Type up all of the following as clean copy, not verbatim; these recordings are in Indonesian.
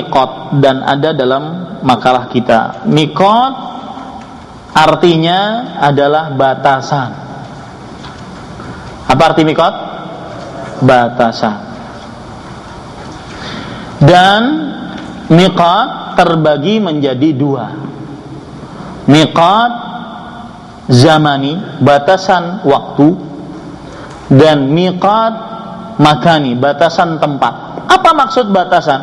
miqat dan ada dalam makalah kita. Miqat artinya adalah batasan. Apa arti miqat? Batasan. Dan miqat terbagi menjadi dua. Miqat zamani, batasan waktu, dan miqat makani, batasan tempat. Apa maksud batasan?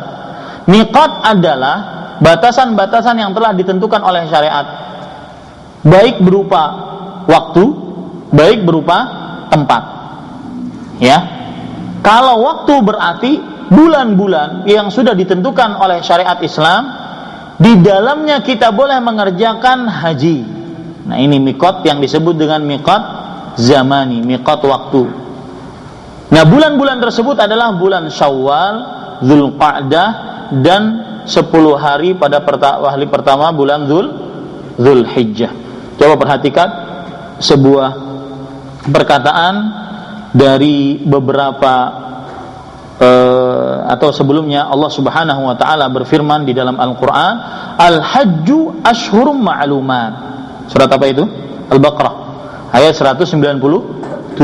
Miqat adalah batasan-batasan yang telah ditentukan oleh syariat, baik berupa waktu, baik berupa tempat. Ya. Kalau waktu berarti bulan-bulan yang sudah ditentukan oleh syariat Islam, di dalamnya kita boleh mengerjakan haji. Nah, ini miqat yang disebut dengan miqat zamani, miqat waktu. Nah, bulan-bulan tersebut adalah bulan Syawal, Dzulqa'dah, dan 10 hari pada hari pertama bulan Dzulhijjah. Coba perhatikan sebuah perkataan dari beberapa atau sebelumnya Allah Subhanahu wa taala berfirman di dalam Al-Qur'an, Al-Hajju Ashhurum Ma'lumat. Surat apa itu? Al-Baqarah ayat 197.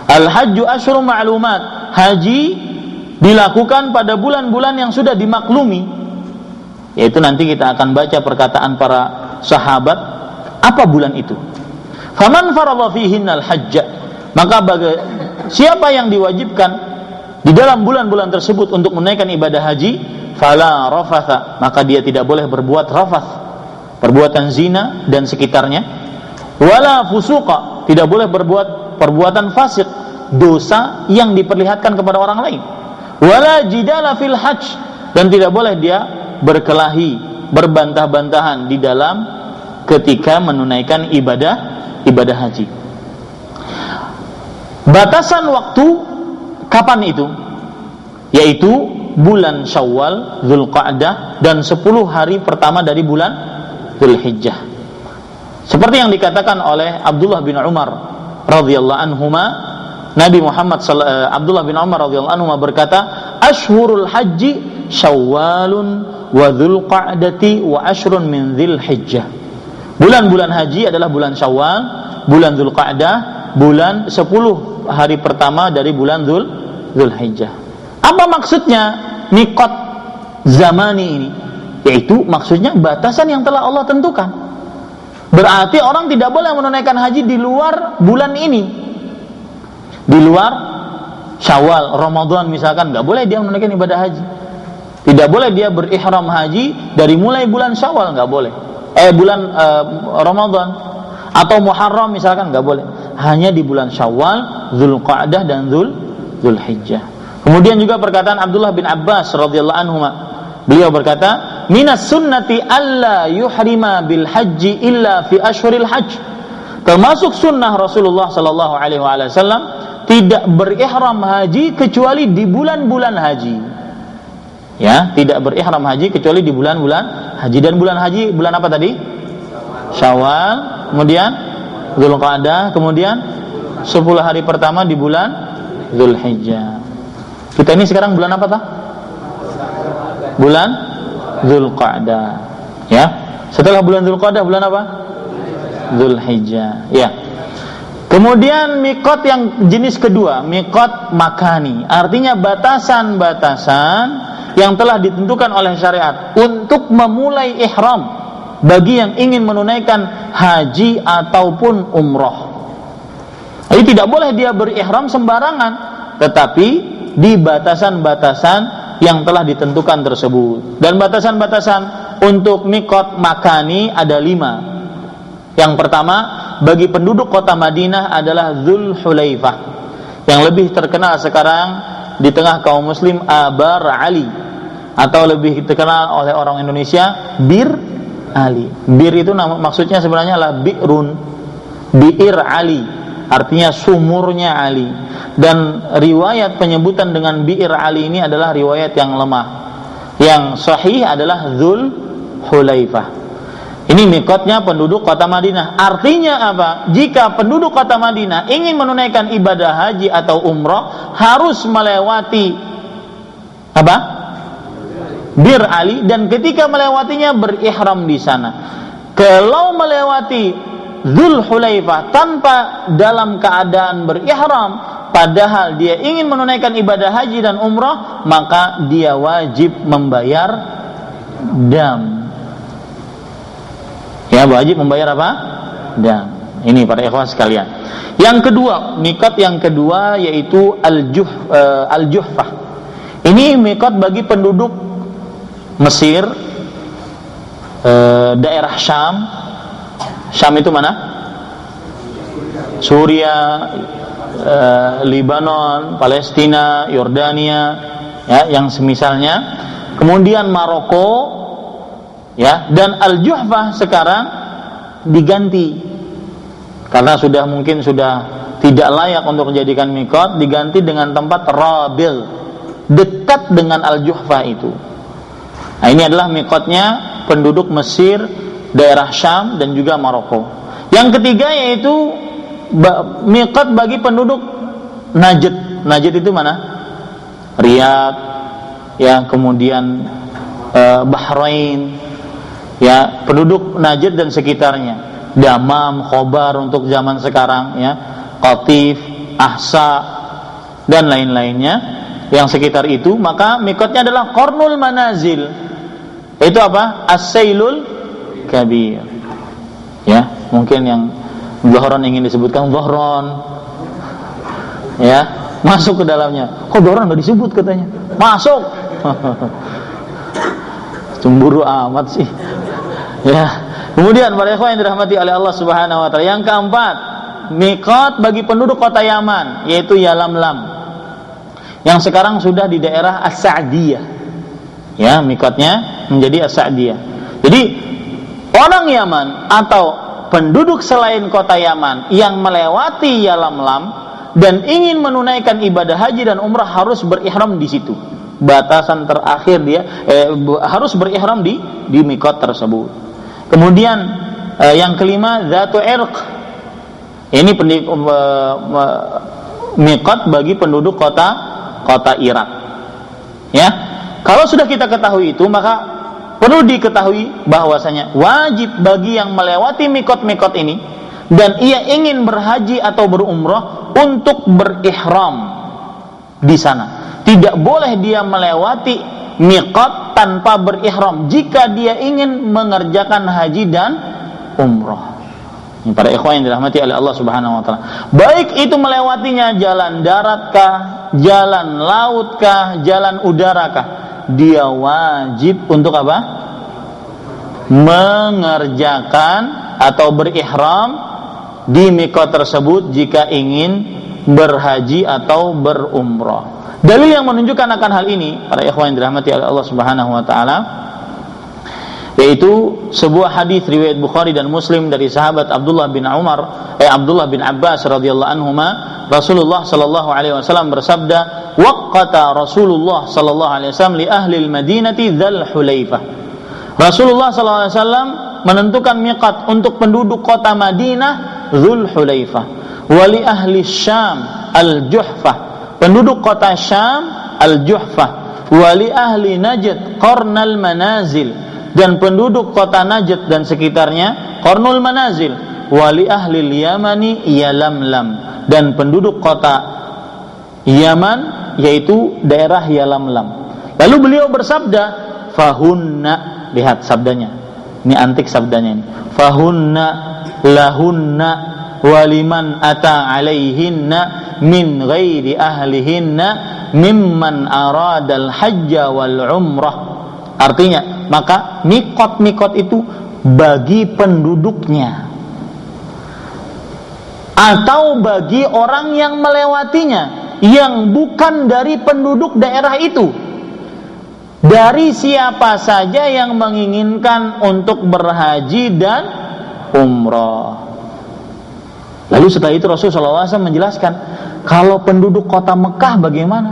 Al-Hajju Ashhurum Ma'lumat. Haji dilakukan pada bulan-bulan yang sudah dimaklumi. Yaitu nanti kita akan baca perkataan para sahabat, apa bulan itu? Faman faradha fihinnal hajja. Maka siapa yang diwajibkan di dalam bulan-bulan tersebut untuk menunaikan ibadah haji, fala rafatha, maka dia tidak boleh berbuat rafath, perbuatan zina dan sekitarnya, wala fusuqa, tidak boleh berbuat perbuatan fasik, dosa yang diperlihatkan kepada orang lain, wala jidala fil hajj, dan tidak boleh dia berkelahi, berbantah-bantahan di dalam ketika menunaikan ibadah haji. Batasan waktu kapan itu? Yaitu bulan Syawal, Dzulqa'dah, dan 10 hari pertama dari bulan Dzulhijjah. Seperti yang dikatakan oleh Abdullah bin Umar radhiyallahu anhuma, Nabi Muhammad Abdullah bin Umar radhiyallahu anhuma berkata, "Ashhurul haji Syawalun wa Dzulqa'dati wa ashrun min Dzulhijjah." Bulan-bulan haji adalah bulan Syawal, bulan Dzulqa'dah, bulan 10 hari pertama dari bulan Dzulhijjah. Apa maksudnya miqat zamani ini? Yaitu maksudnya batasan yang telah Allah tentukan. Berarti orang tidak boleh menunaikan haji di luar bulan ini. Di luar Syawal, Ramadan misalkan, nggak boleh dia menunaikan ibadah haji. Tidak boleh dia berihram haji dari mulai bulan Syawal, nggak boleh. Bulan Ramadan atau Muharram misalkan, nggak boleh. Hanya di bulan Syawal, Dzulqa'dah, dan Dzulhijjah. Kemudian juga perkataan Abdullah bin Abbas radhiyallahu anhu, beliau berkata, minas sunnati alla yuhrima bil haji illa fi ashhuril hajj. Termasuk sunnah Rasulullah sallallahu alaihi wasallam tidak berihram haji kecuali di bulan-bulan haji. Ya, tidak berihram haji kecuali di bulan-bulan haji. Dan bulan haji bulan apa tadi? Syawal, kemudian Dzulqa'dah, kemudian 10 hari pertama di bulan Dzulhijjah. Kita ini sekarang bulan apa tah? Bulan Dzulqa'dah. Ya. Setelah bulan Dzulqa'dah bulan apa? Dzulhijjah. Ya. Kemudian miqat yang jenis kedua, miqat makani. Artinya batasan-batasan yang telah ditentukan oleh syariat untuk memulai ihram bagi yang ingin menunaikan haji ataupun umrah. Jadi tidak boleh dia berihram sembarangan, tetapi di batasan-batasan yang telah ditentukan tersebut. Dan batasan-batasan untuk miqat makani ada 5. Yang pertama, bagi penduduk kota Madinah adalah Dzulhulaifah, yang lebih terkenal sekarang di tengah kaum muslim Abar Ali, atau lebih terkenal oleh orang Indonesia Bir Ali. Bir itu maksudnya sebenarnya adalah Bi'ir Ali, artinya sumurnya Ali. Dan riwayat penyebutan dengan Bi'ir Ali ini adalah riwayat yang lemah. Yang sahih adalah Dzulhulaifah. Ini miqatnya penduduk kota Madinah. Artinya apa? Jika penduduk kota Madinah ingin menunaikan ibadah haji atau umrah, harus melewati apa? Bir Ali, dan ketika melewatinya berihram di sana. Kalau melewati Dzul Hulaifah tanpa dalam keadaan berihram, padahal dia ingin menunaikan ibadah haji dan umrah, maka dia wajib membayar dam. Ya, wajib membayar apa? Dam. Ini para ikhwan sekalian. Yang kedua, mikot yang kedua yaitu Al-Juhfah. Ini mikot bagi penduduk Mesir, daerah Syam. Syam itu mana? Suria, Lebanon, Palestina, Yordania, ya, yang semisalnya. Kemudian Maroko, ya, dan Al-Juhfah sekarang diganti karena mungkin sudah tidak layak untuk menjadikan mikot, diganti dengan tempat Rabil, dekat dengan Al-Juhfah itu. Nah, ini adalah mikotnya penduduk Mesir, daerah Syam, dan juga Maroko. Yang ketiga yaitu mikot bagi penduduk Najd. Najd itu mana? Riyadh, ya, kemudian Bahrain, ya, penduduk Najd dan sekitarnya. Damam, Khobar untuk zaman sekarang, ya, Qatif, Ahsa, dan lain-lainnya yang sekitar itu. Maka mikotnya adalah Qarnul Manazil. Itu apa? As-Sailul Kabir. Ya, mungkin yang Zohron ingin disebutkan Zohron, ya, masuk ke dalamnya. Kok Zohron nggak disebut katanya? Masuk. Cemburu amat sih. Ya. Kemudian para ikhwan yang dirahmati oleh Allah Subhanahu wa taala, yang keempat, mikot bagi penduduk kota Yaman yaitu Yalamlam. Yang sekarang sudah di daerah As-Sa'diyah. Ya, mikotnya menjadi As-Sa'diyah. Jadi orang Yaman atau penduduk selain kota Yaman yang melewati Yalamlam dan ingin menunaikan ibadah haji dan umrah harus berihram di situ. Batasan terakhir dia harus berihram di mikot tersebut. Kemudian yang kelima, Dzatu Irq. Ini mikot bagi penduduk kota Irak. Ya, kalau sudah kita ketahui itu, maka perlu diketahui bahwasanya wajib bagi yang melewati mikot-mikot ini dan ia ingin berhaji atau berumrah untuk berihram di sana. Tidak boleh dia melewati mikot tanpa berihram jika dia ingin mengerjakan haji dan umrah. Ini para ikhwan yang dirahmati oleh Allah Subhanahu wa taala. Baik itu melewatinya jalan daratkah, jalan lautkah, jalan udarakah, dia wajib untuk apa? Mengerjakan atau berihram di mikot tersebut jika ingin berhaji atau berumrah. Dalil yang menunjukkan akan hal ini, para ikhwan yang dirahmati oleh Allah Subhanahu wa taala, yaitu sebuah hadis riwayat Bukhari dan Muslim dari sahabat Abdullah bin Abbas radhiyallahu anhuma, Rasulullah sallallahu alaihi wasallam bersabda, "Waqata Rasulullah sallallahu alaihi wasallam li ahli al-Madinati Dzul Hulaifah." Rasulullah sallallahu alaihi wasallam menentukan miqat untuk penduduk kota Madinah Dzul Hulaifah, wa li ahli Syam Al-Juhfah, penduduk kota Syam Al-Juhfah, wali ahli Najd Qarnul Manazil, dan penduduk kota Najd dan sekitarnya Qarnul Manazil, wali ahli Yamani Yalamlam, dan penduduk kota Yaman yaitu daerah Yalamlam. Lalu beliau bersabda, fahunna, lihat sabdanya, ini antik sabdanya ini, fahunna lahunna waliman ata alaihinna min ghairi ahlihinna mimman aradal hajja wal umrah. Artinya, maka mikot-mikot itu bagi penduduknya atau bagi orang yang melewatinya yang bukan dari penduduk daerah itu, dari siapa saja yang menginginkan untuk berhaji dan umrah. Lalu setelah itu Rasulullah SAW menjelaskan, kalau penduduk kota Mekah bagaimana?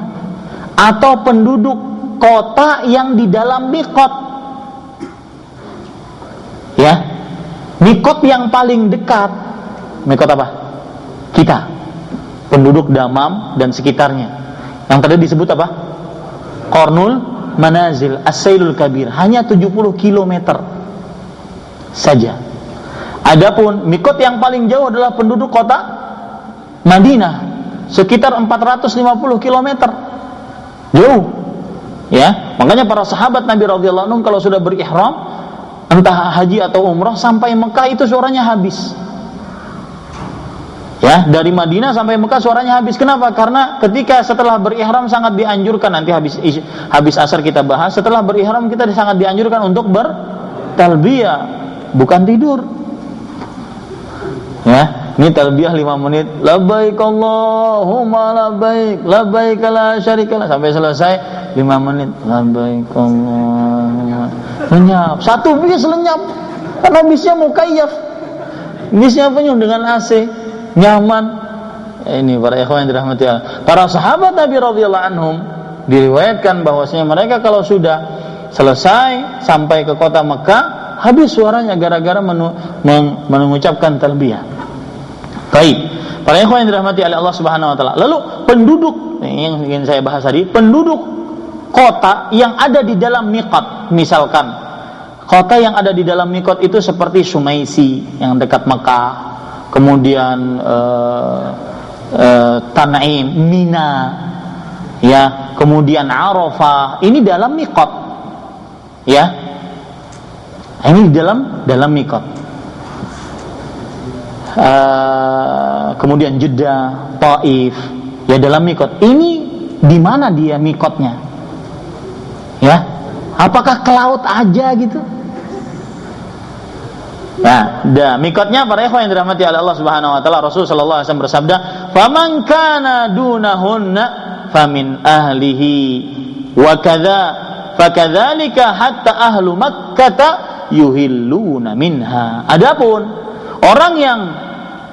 Atau penduduk kota yang di dalam mikot, ya, mikot yang paling dekat, mikot apa? Kita, penduduk Damam dan sekitarnya. Yang tadi disebut apa? Qarnul manazil as-sailul kabir, hanya 70 km saja. Adapun mikot yang paling jauh adalah penduduk kota Madinah, sekitar 450 km. Jauh. Ya, makanya para sahabat Nabi radhiyallahu anhum kalau sudah berihram entah haji atau umrah sampai Mekah itu suaranya habis. Ya, dari Madinah sampai Mekah suaranya habis. Kenapa? Karena ketika setelah berihram sangat dianjurkan, nanti habis asar kita bahas, setelah berihram kita sangat dianjurkan untuk bertalbiyah, bukan tidur. Ya, ini talbiyah 5 menit. Labbaik Allahumma labbaik, labbaik la syarika lak, sampai selesai 5 menit. Labbaik Allahumma. Lenyap. Satu bis lenyap. Karena bisnya mukayyaf. Bisnya penuh dengan AC, nyaman. Ini para ikhwan yang dirahmati Allah. Para sahabat Nabi radhiyallahu anhum diriwayatkan bahwasanya mereka kalau sudah selesai sampai ke kota Mekah, habis suaranya gara-gara mengucapkan talbiyah. Baik, para ikhwan yang dirahmati oleh Allah Subhanahu wa taala. Lalu penduduk yang ingin saya bahas tadi, penduduk kota yang ada di dalam miqat, misalkan kota yang ada di dalam miqat itu seperti Sumaisi yang dekat Mekah, kemudian Tan'im, Mina, ya, kemudian Arafah, ini dalam miqat, ya, ini dalam miqat. Kemudian Jeddah, Taif, ya dalam miqat. Ini di mana dia miqatnya? Ya, apakah ke laut aja gitu? Nah, miqatnya para ikhwan yang dirahmati oleh Allah Subhanahu wa taala, Rasul sallallahu alaihi wasallam bersabda, "Faman kana dunahunna famin ahlihi wa kadza fakadzalika hatta ahlu Makkah yuhilluna minha." Adapun orang yang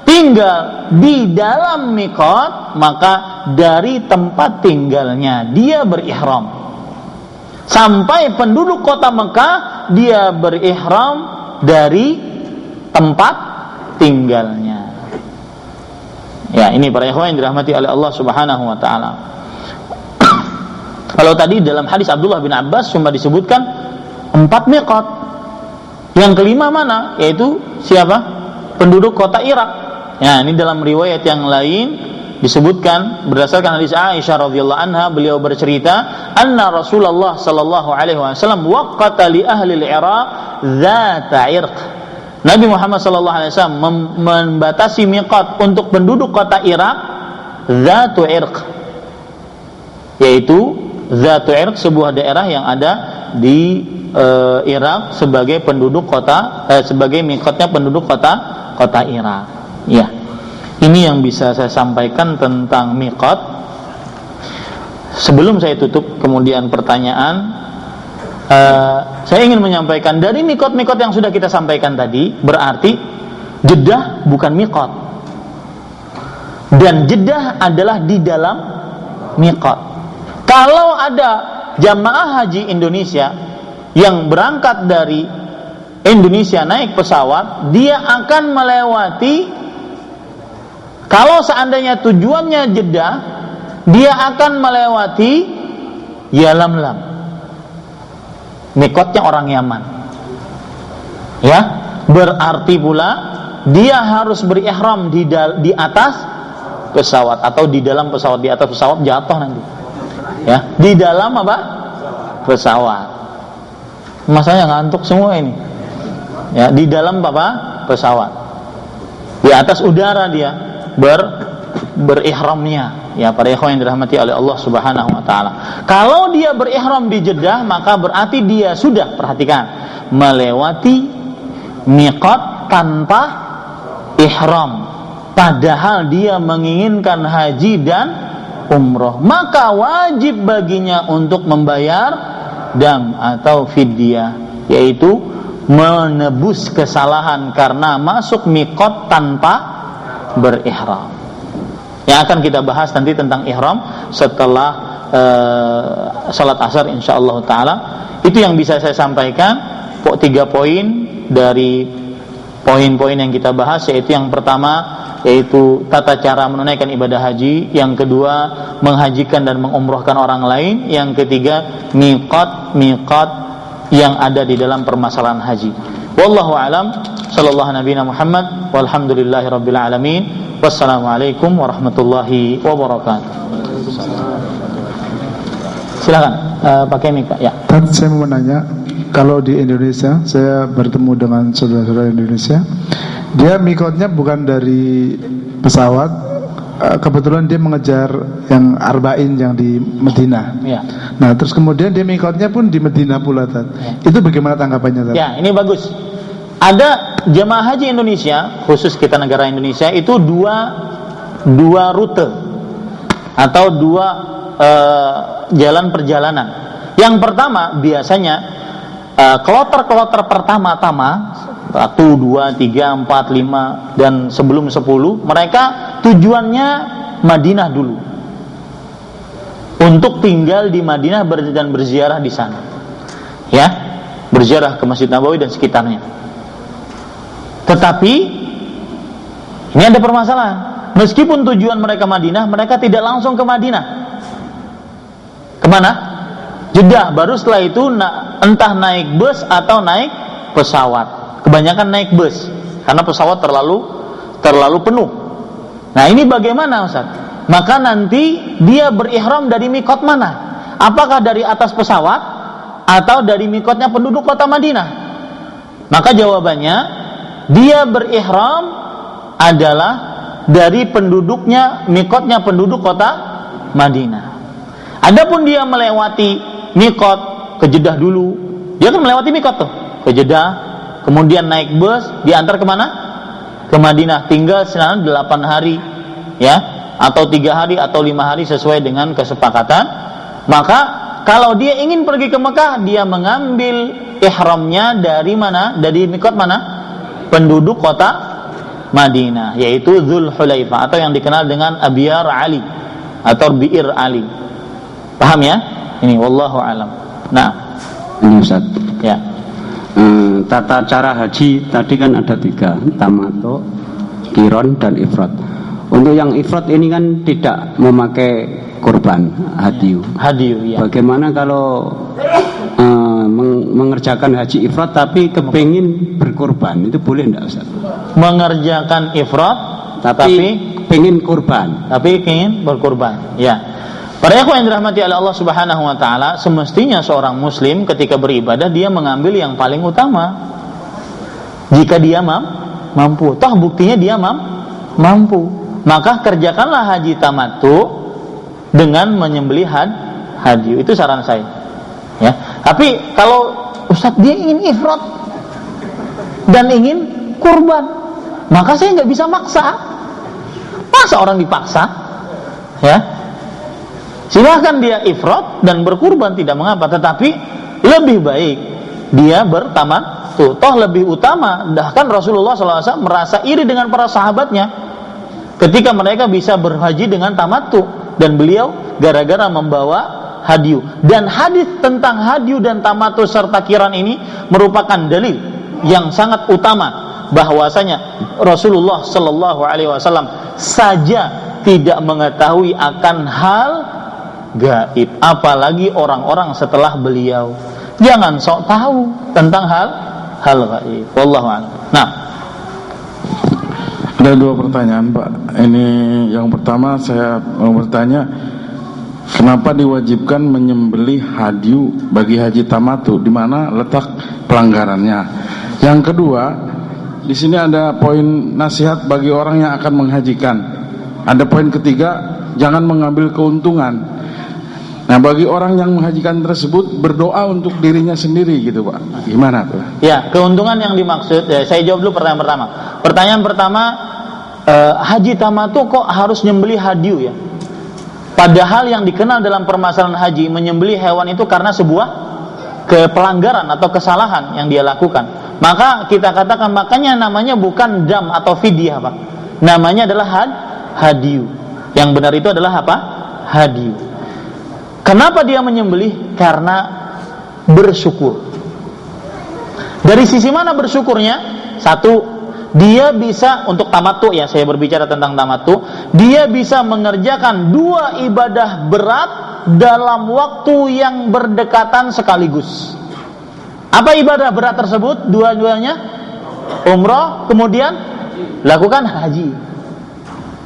tinggal di dalam miqat, maka dari tempat tinggalnya dia berihram. Sampai penduduk kota Mekah dia berihram dari tempat tinggalnya. Ya, ini para ikhwan yang dirahmati oleh Allah Subhanahu wa taala. Kalau tadi dalam hadis Abdullah bin Abbas cuma disebutkan 4 miqat. Yang kelima mana? Yaitu siapa? Penduduk kota Irak. Ya, ini dalam riwayat yang lain disebutkan berdasarkan hadis Aisyah radhiyallahu anha, beliau bercerita, anna Rasulullah sallallahu alaihi wasallam waqata li ahli al-Iraq dzata irq. Nabi Muhammad sallallahu alaihi wasallam membatasi miqat untuk penduduk kota Irak dzatu irq. Yaitu dzatu irq, sebuah daerah yang ada di Irak sebagai penduduk kota sebagai miqatnya penduduk kota Irak. Ya, ini yang bisa saya sampaikan tentang miqat. Sebelum saya tutup, kemudian pertanyaan, saya ingin menyampaikan dari miqat-miqat yang sudah kita sampaikan tadi, berarti Jeddah bukan miqat, dan Jeddah adalah di dalam miqat. Kalau ada jamaah haji Indonesia yang berangkat dari Indonesia naik pesawat, dia akan melewati, kalau seandainya tujuannya Jeddah, dia akan melewati Yalamlam, miqatnya orang Yaman. Ya, berarti pula dia harus berihram di atas pesawat atau di dalam pesawat. Di atas pesawat jatuh nanti. Ya, di dalam apa? Pesawat. Masanya ngantuk semua ini. Ya, di dalam apa? Pesawat. Di atas udara dia berihramnya. Ya, para ikhwan yang dirahmati oleh Allah Subhanahu wa taala. Kalau dia berihram di Jeddah, maka berarti dia sudah, perhatikan, melewati miqat tanpa ihram, padahal dia menginginkan haji dan umroh. Maka wajib baginya untuk membayar dam atau fidyah, yaitu menebus kesalahan karena masuk miqat tanpa berihram. Yang akan kita bahas nanti tentang ihram setelah salat asar insyaallah taala. Itu yang bisa saya sampaikan, 3 poin dari poin-poin yang kita bahas, yaitu yang pertama yaitu tata cara menunaikan ibadah haji, yang kedua menghajikan dan mengumrohkan orang lain, yang ketiga miqat yang ada di dalam permasalahan haji. Wallahu a'lam. Sallallahu nabiyana Muhammad walhamdulillahi rabbil alamin. Wassalamualaikum warahmatullahi wabarakatuh. Silakan pakai mic Pak. Ya. Tadi saya mau menanya, kalau di Indonesia saya bertemu dengan saudara-saudara Indonesia, dia mikotnya bukan dari pesawat, kebetulan dia mengejar yang Arba'in yang di Medina. Ya. Nah, terus kemudian dia mikotnya pun di Medina pula, Tad. Ya. Itu bagaimana tanggapannya, Tad? Ya, ini bagus. Ada jemaah haji Indonesia, khusus kita negara Indonesia, itu dua rute atau dua jalan perjalanan. Yang pertama biasanya kloter pertama-tama 1, 2, 3, 4, 5 dan sebelum 10, mereka tujuannya Madinah dulu, untuk tinggal di Madinah dan berziarah di sana, ya, berziarah ke Masjid Nabawi dan sekitarnya. Tetapi ini ada permasalahan. Meskipun tujuan mereka Madinah, mereka tidak langsung ke Madinah. Kemana? Jeddah. Baru setelah itu entah naik bus atau naik pesawat. Kebanyakan naik bus karena pesawat terlalu penuh. Nah, ini bagaimana, Ustaz? Maka nanti dia berihram dari mikot mana? Apakah dari atas pesawat atau dari mikotnya penduduk kota Madinah? Maka jawabannya, dia berihram adalah dari mikotnya penduduk kota Madinah. Adapun dia melewati mikot ke Jeddah dulu, dia kan melewati mikot tuh ke Jeddah, kemudian naik bus diantar kemana? Ke Madinah, tinggal selama 8 hari, ya, atau 3 hari atau 5 hari sesuai dengan kesepakatan. Maka kalau dia ingin pergi ke Mekah, dia mengambil ihramnya dari mana? Dari mikot mana? Penduduk kota Madinah, yaitu Dzulhulaifah atau yang dikenal dengan Abyar Ali atau Bi'ir Ali. Paham ya? Ini wallahu alam. Nah, ini Ustaz. Ya. Tata cara haji tadi kan ada 3, tamattu, qiron dan ifrad. Untuk yang ifrad ini kan tidak memakai kurban hadiyu. Hadiyu, ya. Bagaimana kalau mengerjakan haji ifrad tapi kepengin berkurban, itu boleh enggak, Ustaz? Mengerjakan ifrad tapi pengen kurban. Tapi ingin berkurban. Ya. Para ikhwan yang dirahmati oleh Allah Subhanahu wa taala, semestinya seorang muslim ketika beribadah dia mengambil yang paling utama. Jika dia mampu, toh buktinya dia mampu, maka kerjakanlah haji tamattu dengan menyembelih hadiyu. Itu saran saya. Ya. Tapi kalau Ustaz dia ingin ifrad dan ingin kurban, maka saya nggak bisa maksa. Masa orang dipaksa? Ya. Silahkan dia ifrad dan berkurban, tidak mengapa. Tetapi lebih baik dia bertamattu. Toh lebih utama. Bahkan Rasulullah SAW merasa iri dengan para sahabatnya ketika mereka bisa berhaji dengan tamattu, dan beliau gara-gara membawa hadiyu. Dan hadis tentang hadiyu dan tamattu serta qiran ini merupakan dalil yang sangat utama bahwasanya Rasulullah SAW saja tidak mengetahui akan hal gaib, apalagi orang-orang setelah beliau. Jangan sok tahu tentang hal gaib. Wallahu a'lam. Nah, ada 2 pertanyaan, Pak. Ini yang pertama, saya mau bertanya, kenapa diwajibkan menyembelih hadiyu bagi haji tamattu? Di mana letak pelanggarannya? Yang kedua, di sini ada poin nasihat bagi orang yang akan menghajikan. Ada poin ketiga, jangan mengambil keuntungan. Nah, bagi orang yang menghajikan tersebut berdoa untuk dirinya sendiri gitu, Pak. Gimana tuh? Ya, keuntungan yang dimaksud, saya jawab dulu pertanyaan pertama. Pertanyaan pertama, haji tamattu kok harus nyembelih hadiyu ya? Padahal yang dikenal dalam permasalahan haji, menyembelih hewan itu karena sebuah pelanggaran atau kesalahan yang dia lakukan. Maka kita katakan, makanya namanya bukan dam atau fidyah, Pak. Namanya adalah hadiyu. Yang benar itu adalah apa? Hadiyu. Kenapa dia menyembelih? Karena bersyukur. Dari sisi mana bersyukurnya? 1, dia bisa, untuk tamattu ya, saya berbicara tentang tamattu, dia bisa mengerjakan 2 ibadah berat dalam waktu yang berdekatan sekaligus. Apa ibadah berat tersebut? Dua-duanya umrah, kemudian lakukan haji.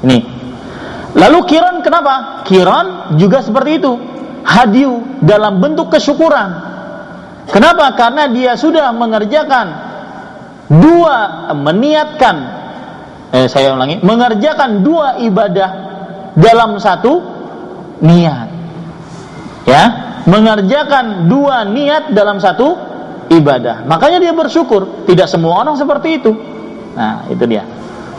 Ini. Lalu qiran, kenapa? Qiran juga seperti itu, hadyu dalam bentuk kesyukuran. Kenapa? Karena dia sudah mengerjakan mengerjakan 2 ibadah dalam satu niat. Ya, mengerjakan 2 niat dalam satu ibadah. Makanya dia bersyukur. Tidak semua orang seperti itu. Nah, itu dia.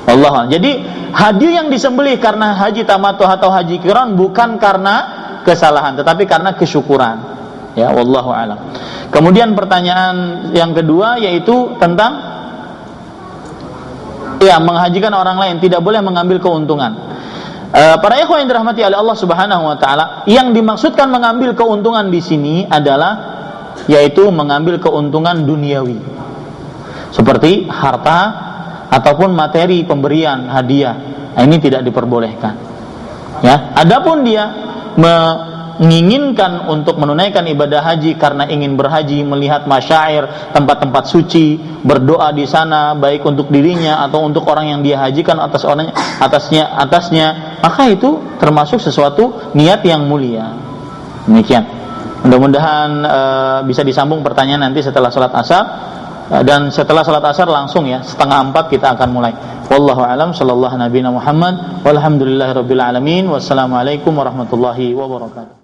Allah. Jadi hadyu yang disembelih karena haji tamattu atau haji qiran bukan karena kesalahan, tetapi karena kesyukuran. Ya, wallahu a'lam. Kemudian pertanyaan yang kedua yaitu tentang menghajikan orang lain, tidak boleh mengambil keuntungan. Para ikhwan yang dirahmati oleh Allah Subhanahu wa taala, yang dimaksudkan mengambil keuntungan di sini adalah yaitu mengambil keuntungan duniawi. Seperti harta ataupun materi pemberian hadiah. Nah, ini tidak diperbolehkan. Ya, adapun dia menginginkan untuk menunaikan ibadah haji karena ingin berhaji, melihat masyair, tempat-tempat suci, berdoa di sana baik untuk dirinya atau untuk orang yang dia hajikan atasnya, maka itu termasuk sesuatu niat yang mulia. Demikian. Mudah-mudahan bisa disambung pertanyaan nanti setelah salat asar, dan setelah salat asar langsung ya 3:30 kita akan mulai. Wallahu a'lam, sallallahu nabiyana Muhammad walhamdulillahirabbil alamin. Wassalamualaikum warahmatullahi wabarakatuh.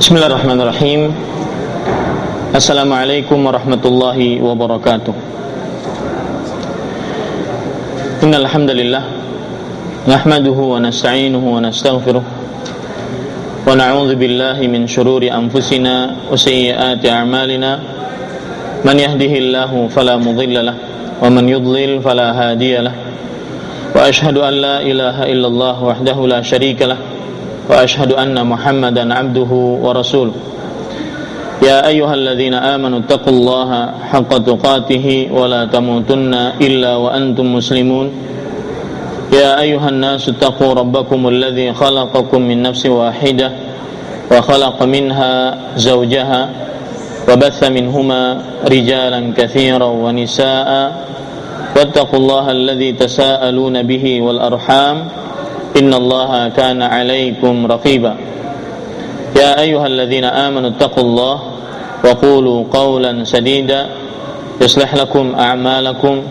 Bismillahirrahmanirrahim. Assalamualaikum warahmatullahi wabarakatuh. Innal hamdalillah nahmaduhu wa nasta'inuhu wa nastaghfiruh wa na'udzu billahi min shururi anfusina wa sayyiati a'malina. Man yahdihillahu fala mudilla lahu wa man yudlil fala hadiya lahu. Wa ashhadu an la ilaha illallah wahdahu la syarika lahu wa ashhadu anna Muhammadan abduhu wa rasuluh. Ya ayyuhalladzina amanu taqullaha haqqa tuqatih wa la tamutunna illa wa antum muslimun. Ya ayyuhan nasu taqu rabbakumul ladzi khalaqakum min nafsin wahidah wa khalaqa minha zawjaha wa batha minhuma rijalan katsiran wa nisaa'a wattaqullaha alladzi tasaaluna bihi wal arham innallaha kana 'alaikum raqiba. Ya ayyuhalladzina amanu taqullaha wa qulu qawlan sadida yuslih lakum a'malakum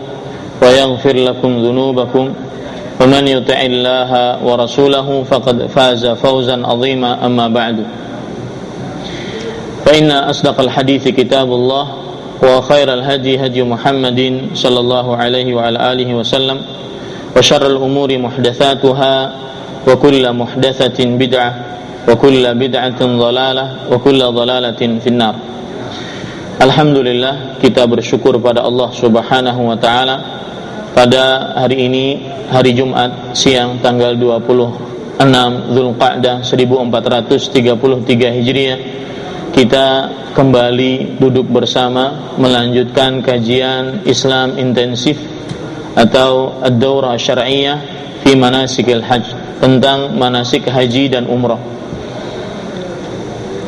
wa yaghfir lakum dhunubakum wa man yuti'illaha wa rasulahu faqad faza fawzan 'azima. Amma ba'du. Fa inna asdaqal hadithi kitabullah wa khairal hadi hadi Muhammadin sallallahu alaihi wa ala alihi wasallam wa syarrul umuri muhdatsatuha wa kullu muhdatsatin bid'ah wa kullu bid'atin dhalalah wa kullu dhalalatin finnar. Alhamdulillah, kita bersyukur pada Allah Subhanahu wa taala pada hari ini, hari Jumat siang tanggal 26 Dzulqa'dah 1433 Hijriah, kita kembali duduk bersama melanjutkan kajian Islam intensif atau ad-daurah syar'iyyah fi manasikil hajj, tentang manasik haji dan umrah.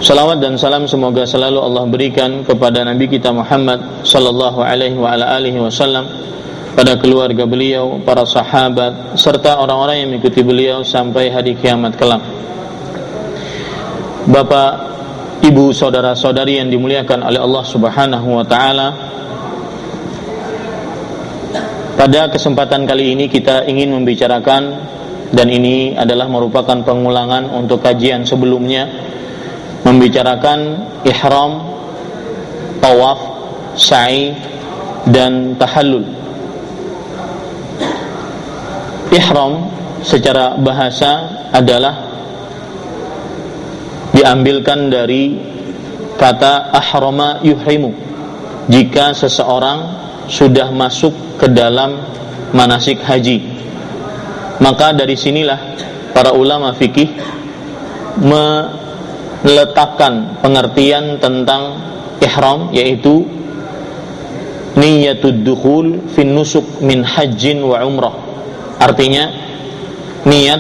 Salawat dan salam semoga selalu Allah berikan kepada Nabi kita Muhammad sallallahu alaihi wa ala alihi wasallam, pada keluarga beliau, para sahabat, serta orang-orang yang mengikuti beliau sampai hari kiamat kelak. Bapak, Ibu, saudara-saudari yang dimuliakan oleh Allah Subhanahu wa taala, pada kesempatan kali ini kita ingin membicarakan, dan ini adalah merupakan pengulangan untuk kajian sebelumnya, membicarakan ihram, tawaf, sa'i, dan tahallul. Ihram secara bahasa adalah diambilkan dari kata ahrama yuhrimu. Jika seseorang sudah masuk ke dalam manasik haji, maka dari sinilah para ulama fikih meletakkan pengertian tentang ihram, yaitu niyatud dukhul fin nusuk min hajjin wa umrah. Artinya niat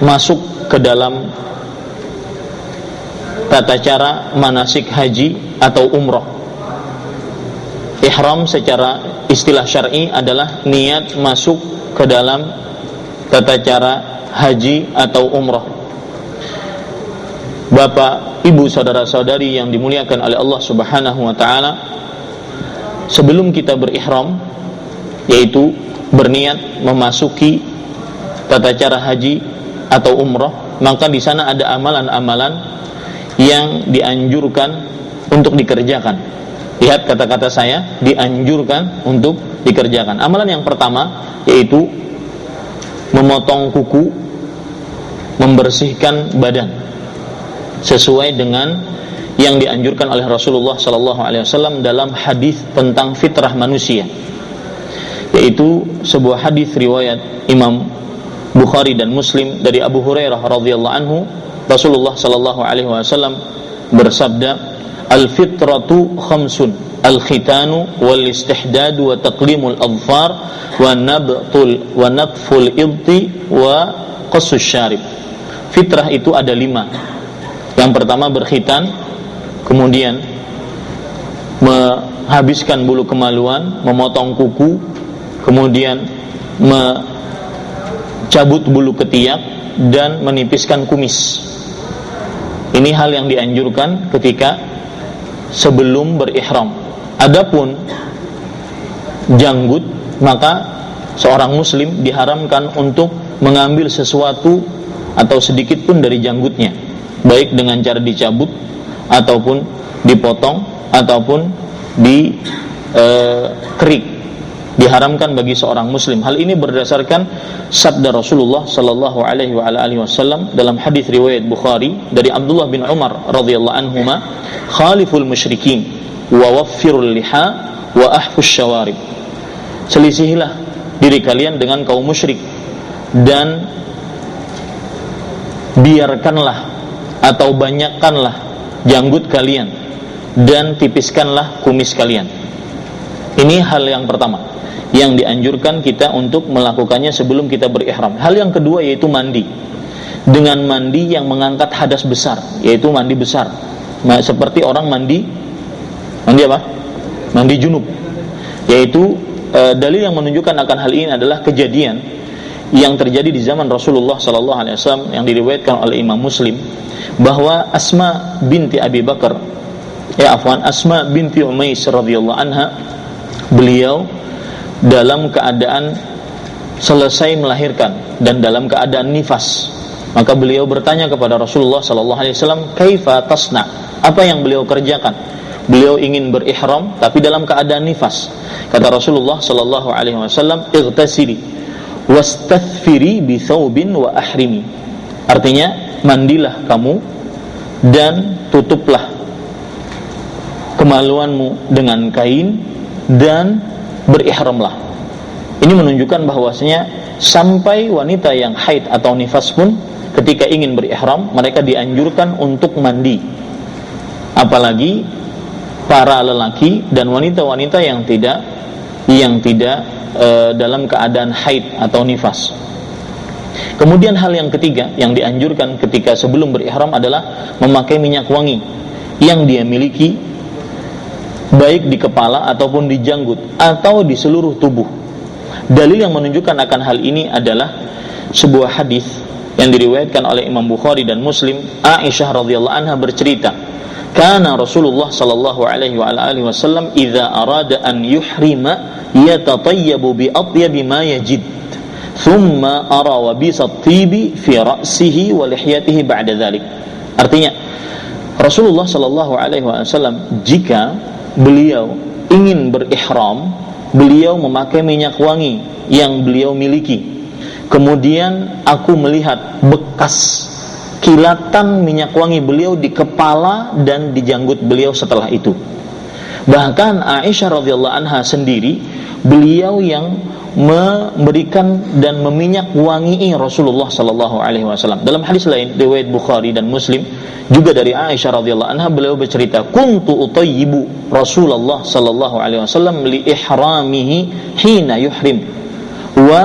masuk ke dalam tata cara manasik haji atau umrah. Ihram secara istilah syar'i adalah niat masuk ke dalam tata cara haji atau umrah. Bapak, ibu, saudara-saudari yang dimuliakan oleh Allah Subhanahu wa taala, sebelum kita berihram, yaitu berniat memasuki tata cara haji atau umrah, maka di sana ada amalan-amalan yang dianjurkan untuk dikerjakan. Lihat kata-kata saya, dianjurkan untuk dikerjakan. Amalan yang pertama yaitu memotong kuku, membersihkan badan sesuai dengan yang dianjurkan oleh Rasulullah SAW dalam hadis tentang fitrah manusia, yaitu sebuah hadis riwayat Imam Bukhari dan Muslim dari Abu Hurairah radhiyallahu anhu. Rasulullah SAW bersabda, al-fitratu khamsun, al-khitanu wal-istihdadu wa taqlimul adfar wa natful ibti wa qassus syarib. Fitrah itu ada 5. Yang pertama berkhitan, kemudian menghabiskan bulu kemaluan, memotong kuku, kemudian mencabut bulu ketiak, dan menipiskan kumis. Ini hal yang dianjurkan ketika sebelum berihram. Adapun janggut, maka seorang muslim diharamkan untuk mengambil sesuatu atau sedikit pun dari janggutnya, baik dengan cara dicabut ataupun dipotong ataupun dikerik. Diharamkan bagi seorang muslim. Hal ini berdasarkan sabda Rasulullah sallallahu alaihi wasallam dalam hadis riwayat Bukhari dari Abdullah bin Umar radhiyallahu anhuma, khaliful musyrikin wa waffirul liha wa ahfus syawarib. Selisihilah diri kalian dengan kaum musyrik dan biarkanlah atau banyakkanlah janggut kalian dan tipiskanlah kumis kalian. Ini hal yang pertama yang dianjurkan kita untuk melakukannya sebelum kita berihram. Hal yang kedua yaitu mandi. Dengan mandi yang mengangkat hadas besar, yaitu mandi besar. Seperti orang mandi apa? Mandi junub. Yaitu dalil yang menunjukkan akan hal ini adalah kejadian yang terjadi di zaman Rasulullah sallallahu alaihi wasallam yang diriwayatkan oleh Imam Muslim, bahwa Asma binti Abi Bakar, Asma binti Umais radhiyallahu anha, beliau dalam keadaan selesai melahirkan dan dalam keadaan nifas. Maka beliau bertanya kepada Rasulullah sallallahu alaihi wasallam, "Kaifa tasna?" Apa yang beliau kerjakan? Beliau ingin berihram tapi dalam keadaan nifas. Kata Rasulullah sallallahu alaihi wasallam, "Ightasili wastathfiri bi thawbin wa ahrimi." Artinya, mandilah kamu dan tutuplah kemaluanmu dengan kain dan berihramlah. Ini menunjukkan bahwasanya sampai wanita yang haid atau nifas pun ketika ingin berihram, mereka dianjurkan untuk mandi. Apalagi para lelaki dan wanita-wanita yang tidak dalam keadaan haid atau nifas. Kemudian hal yang ketiga yang dianjurkan ketika sebelum berihram adalah memakai minyak wangi yang dia miliki, baik di kepala ataupun di janggut atau di seluruh tubuh. Dalil yang menunjukkan akan hal ini adalah sebuah hadis yang diriwayatkan oleh Imam Bukhari dan Muslim. Aisyah radhiyallahu anha bercerita, "Kana Rasulullah sallallahu alaihi wasallam idza arada an yuhrima yatatayyabu bi atyabi ma yajid, thumma ara wa bisat-tibi fi ra'sihi wa lihyatihi ba'da dzalik." Artinya, Rasulullah sallallahu alaihi wasallam jika beliau ingin berihram, beliau memakai minyak wangi yang beliau miliki. Kemudian aku melihat bekas kilatan minyak wangi beliau di kepala dan di janggut beliau setelah itu. Bahkan Aisyah radhiyallahu anha sendiri, beliau yang memberikan dan meminyak wangi Rasulullah sallallahu alaihi wasallam. Dalam hadis lain riwayat Bukhari dan Muslim juga dari Aisyah radhiyallahu anha, beliau bercerita, "Kuntu utayyibu Rasulullah sallallahu alaihi wasallam li ihramihi hina yuhrim wa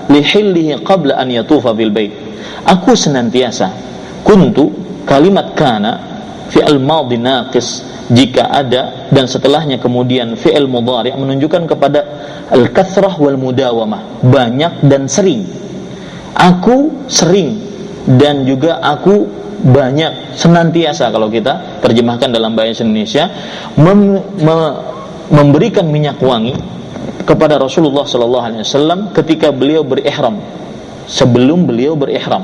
li hillihi qabla an yatufa bil bait." Aku senantiasa, kuntu kalimat kana fi'il madhi naqis, jika ada, dan setelahnya kemudian fi'il mudhari' menunjukkan kepada al-kathrah wal mudawamah, banyak dan sering. Aku sering dan juga aku banyak, senantiasa kalau kita terjemahkan dalam bahasa Indonesia, memberikan minyak wangi kepada Rasulullah sallallahu alaihi wasallam ketika beliau berihram, sebelum beliau berihram,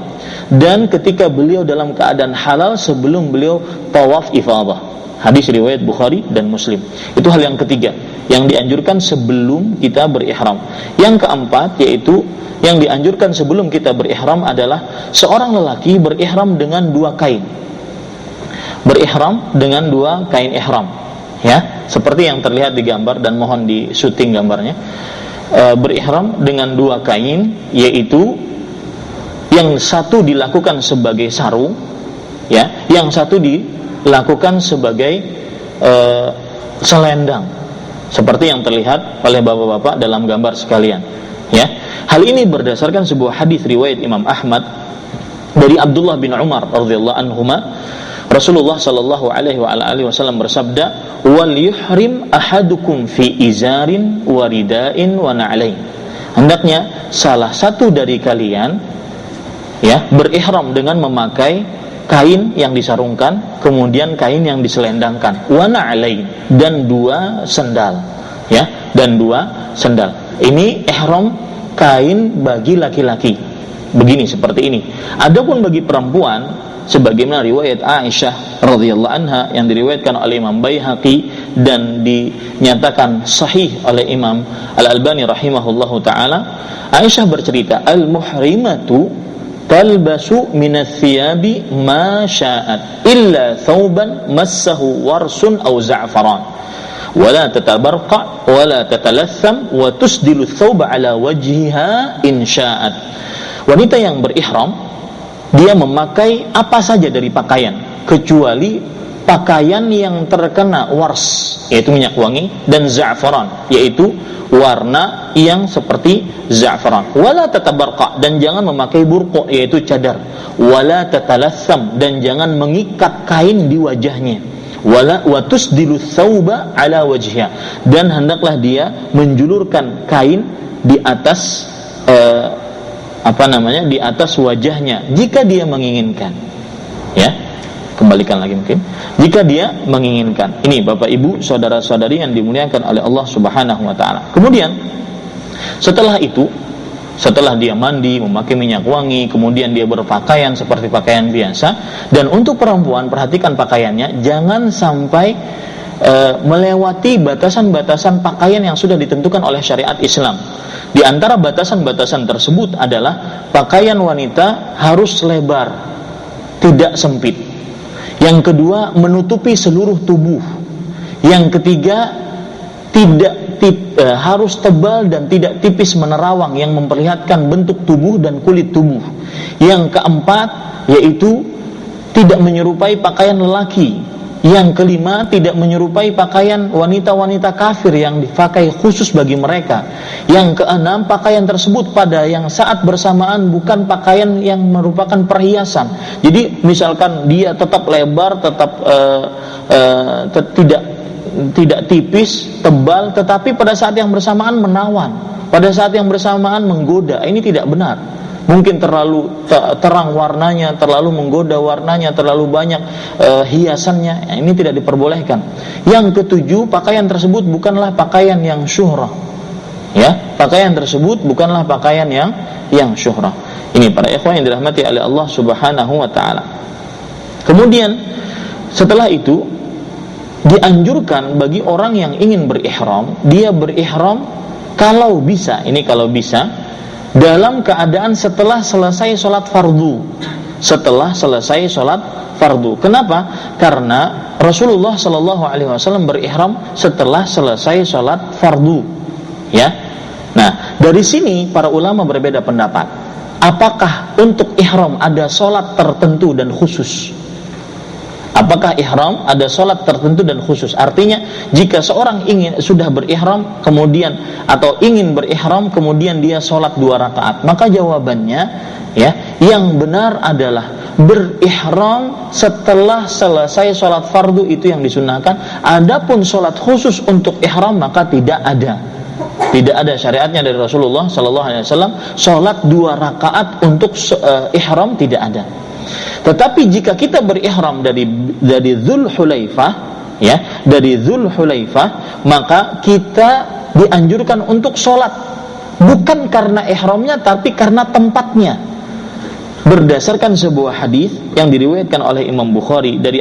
dan ketika beliau dalam keadaan halal sebelum beliau tawaf ifadah. Hadis riwayat Bukhari dan Muslim. Itu hal yang ketiga yang dianjurkan sebelum kita berihram. Yang keempat, yaitu yang dianjurkan sebelum kita berihram adalah seorang lelaki berihram dengan dua kain. Berihram dengan dua kain ihram, ya, seperti yang terlihat di gambar, dan mohon di syuting gambarnya. Berihram dengan dua kain, yaitu yang satu dilakukan sebagai sarung, ya, yang satu dilakukan sebagai selendang, seperti yang terlihat oleh bapak-bapak dalam gambar sekalian, ya. Hal ini berdasarkan sebuah hadis riwayat Imam Ahmad dari Abdullah bin Umar radhiyallahu anhuma. Rasulullah sallallahu alaihi wasallam bersabda, "Wal yuhrim ahadukum fi izarin wa ridain wa na'lain." Hendaknya salah satu dari kalian, ya, berihram dengan memakai kain yang disarungkan, kemudian kain yang diselendangkan, wa na'lain, dan dua sendal, ya, dan dua sendal. Ini ihram kain bagi laki-laki, begini, seperti ini. Adapun bagi perempuan, sebagaimana riwayat Aisyah radhiyallahu anha yang diriwayatkan oleh Imam Baihaqi dan dinyatakan sahih oleh Imam Al-Albani rahimahullahu taala, Aisyah bercerita, "Al-muhrimatu talbasu minas thiyabi ma sya'at illa thawban massahu warsun aw za'faran wala tatabarqa wala tatalatham wa tusdilu thawba ala wajhiha in sya'at." Wanita yang berihram, dia memakai apa saja dari pakaian kecuali pakaian yang terkena wars, yaitu minyak wangi, dan za'faran, yaitu warna yang seperti za'faran. Wala tatabarqa, dan jangan memakai burqa, yaitu cadar. Wala tatalatham, dan jangan mengikat kain di wajahnya. Wala watusdilu thawba ala wajhiha, dan hendaklah dia menjulurkan kain di atas di atas wajahnya jika dia menginginkan, ya. Kembalikan lagi mungkin, jika dia menginginkan. Ini Bapak Ibu, saudara-saudari yang dimuliakan oleh Allah Subhanahu wa taala. Kemudian setelah itu, setelah dia mandi, memakai minyak wangi, kemudian dia berpakaian seperti pakaian biasa. Dan untuk perempuan, perhatikan pakaiannya, jangan sampai melewati batasan-batasan pakaian yang sudah ditentukan oleh syariat Islam. Di antara batasan-batasan tersebut adalah pakaian wanita harus lebar, tidak sempit. Yang kedua, menutupi seluruh tubuh. Yang ketiga, harus tebal dan tidak tipis menerawang yang memperlihatkan bentuk tubuh dan kulit tubuh. Yang keempat, yaitu tidak menyerupai pakaian lelaki. Yang kelima, tidak menyerupai pakaian wanita-wanita kafir yang dipakai khusus bagi mereka. Yang keenam, pakaian tersebut pada yang saat bersamaan bukan pakaian yang merupakan perhiasan. Jadi misalkan dia tetap lebar, tetap tidak tipis, tebal, tetapi pada saat yang bersamaan menawan, pada saat yang bersamaan menggoda. Ini tidak benar. Mungkin terlalu terang warnanya, terlalu menggoda warnanya, terlalu banyak hiasannya. Ini tidak diperbolehkan. Yang ketujuh, pakaian tersebut bukanlah pakaian yang syuhrah. Ya, pakaian tersebut bukanlah pakaian yang syuhrah. Ini para ikhwan yang dirahmati oleh Allah Subhanahu wa taala. Kemudian setelah itu dianjurkan bagi orang yang ingin berihram, dia berihram kalau bisa, ini kalau bisa, dalam keadaan setelah selesai sholat fardu. setelah selesai sholat fardu. Kenapa? Karena Rasulullah Shallallahu Alaihi Wasallam berihram setelah selesai sholat fardu. Ya. Nah, dari sini para ulama berbeda pendapat. Apakah untuk ihram ada sholat tertentu dan khusus? Apakah ihram ada sholat tertentu dan khusus? Artinya jika seorang sudah berihram kemudian atau ingin berihram kemudian dia sholat 2 rakaat, maka jawabannya ya yang benar adalah berihram setelah selesai sholat fardu itu yang disunahkan. Adapun sholat khusus untuk ihram maka tidak ada. Tidak ada syariatnya dari Rasulullah Sallallahu Alaihi Wasallam sholat 2 rakaat untuk ihram, tidak ada. Tetapi jika kita berihram dari Dzulhulaifah, ya, dari Dzulhulaifah, maka kita dianjurkan untuk sholat bukan karena ihramnya tapi karena tempatnya. Berdasarkan sebuah hadis yang diriwayatkan oleh Imam Bukhari dari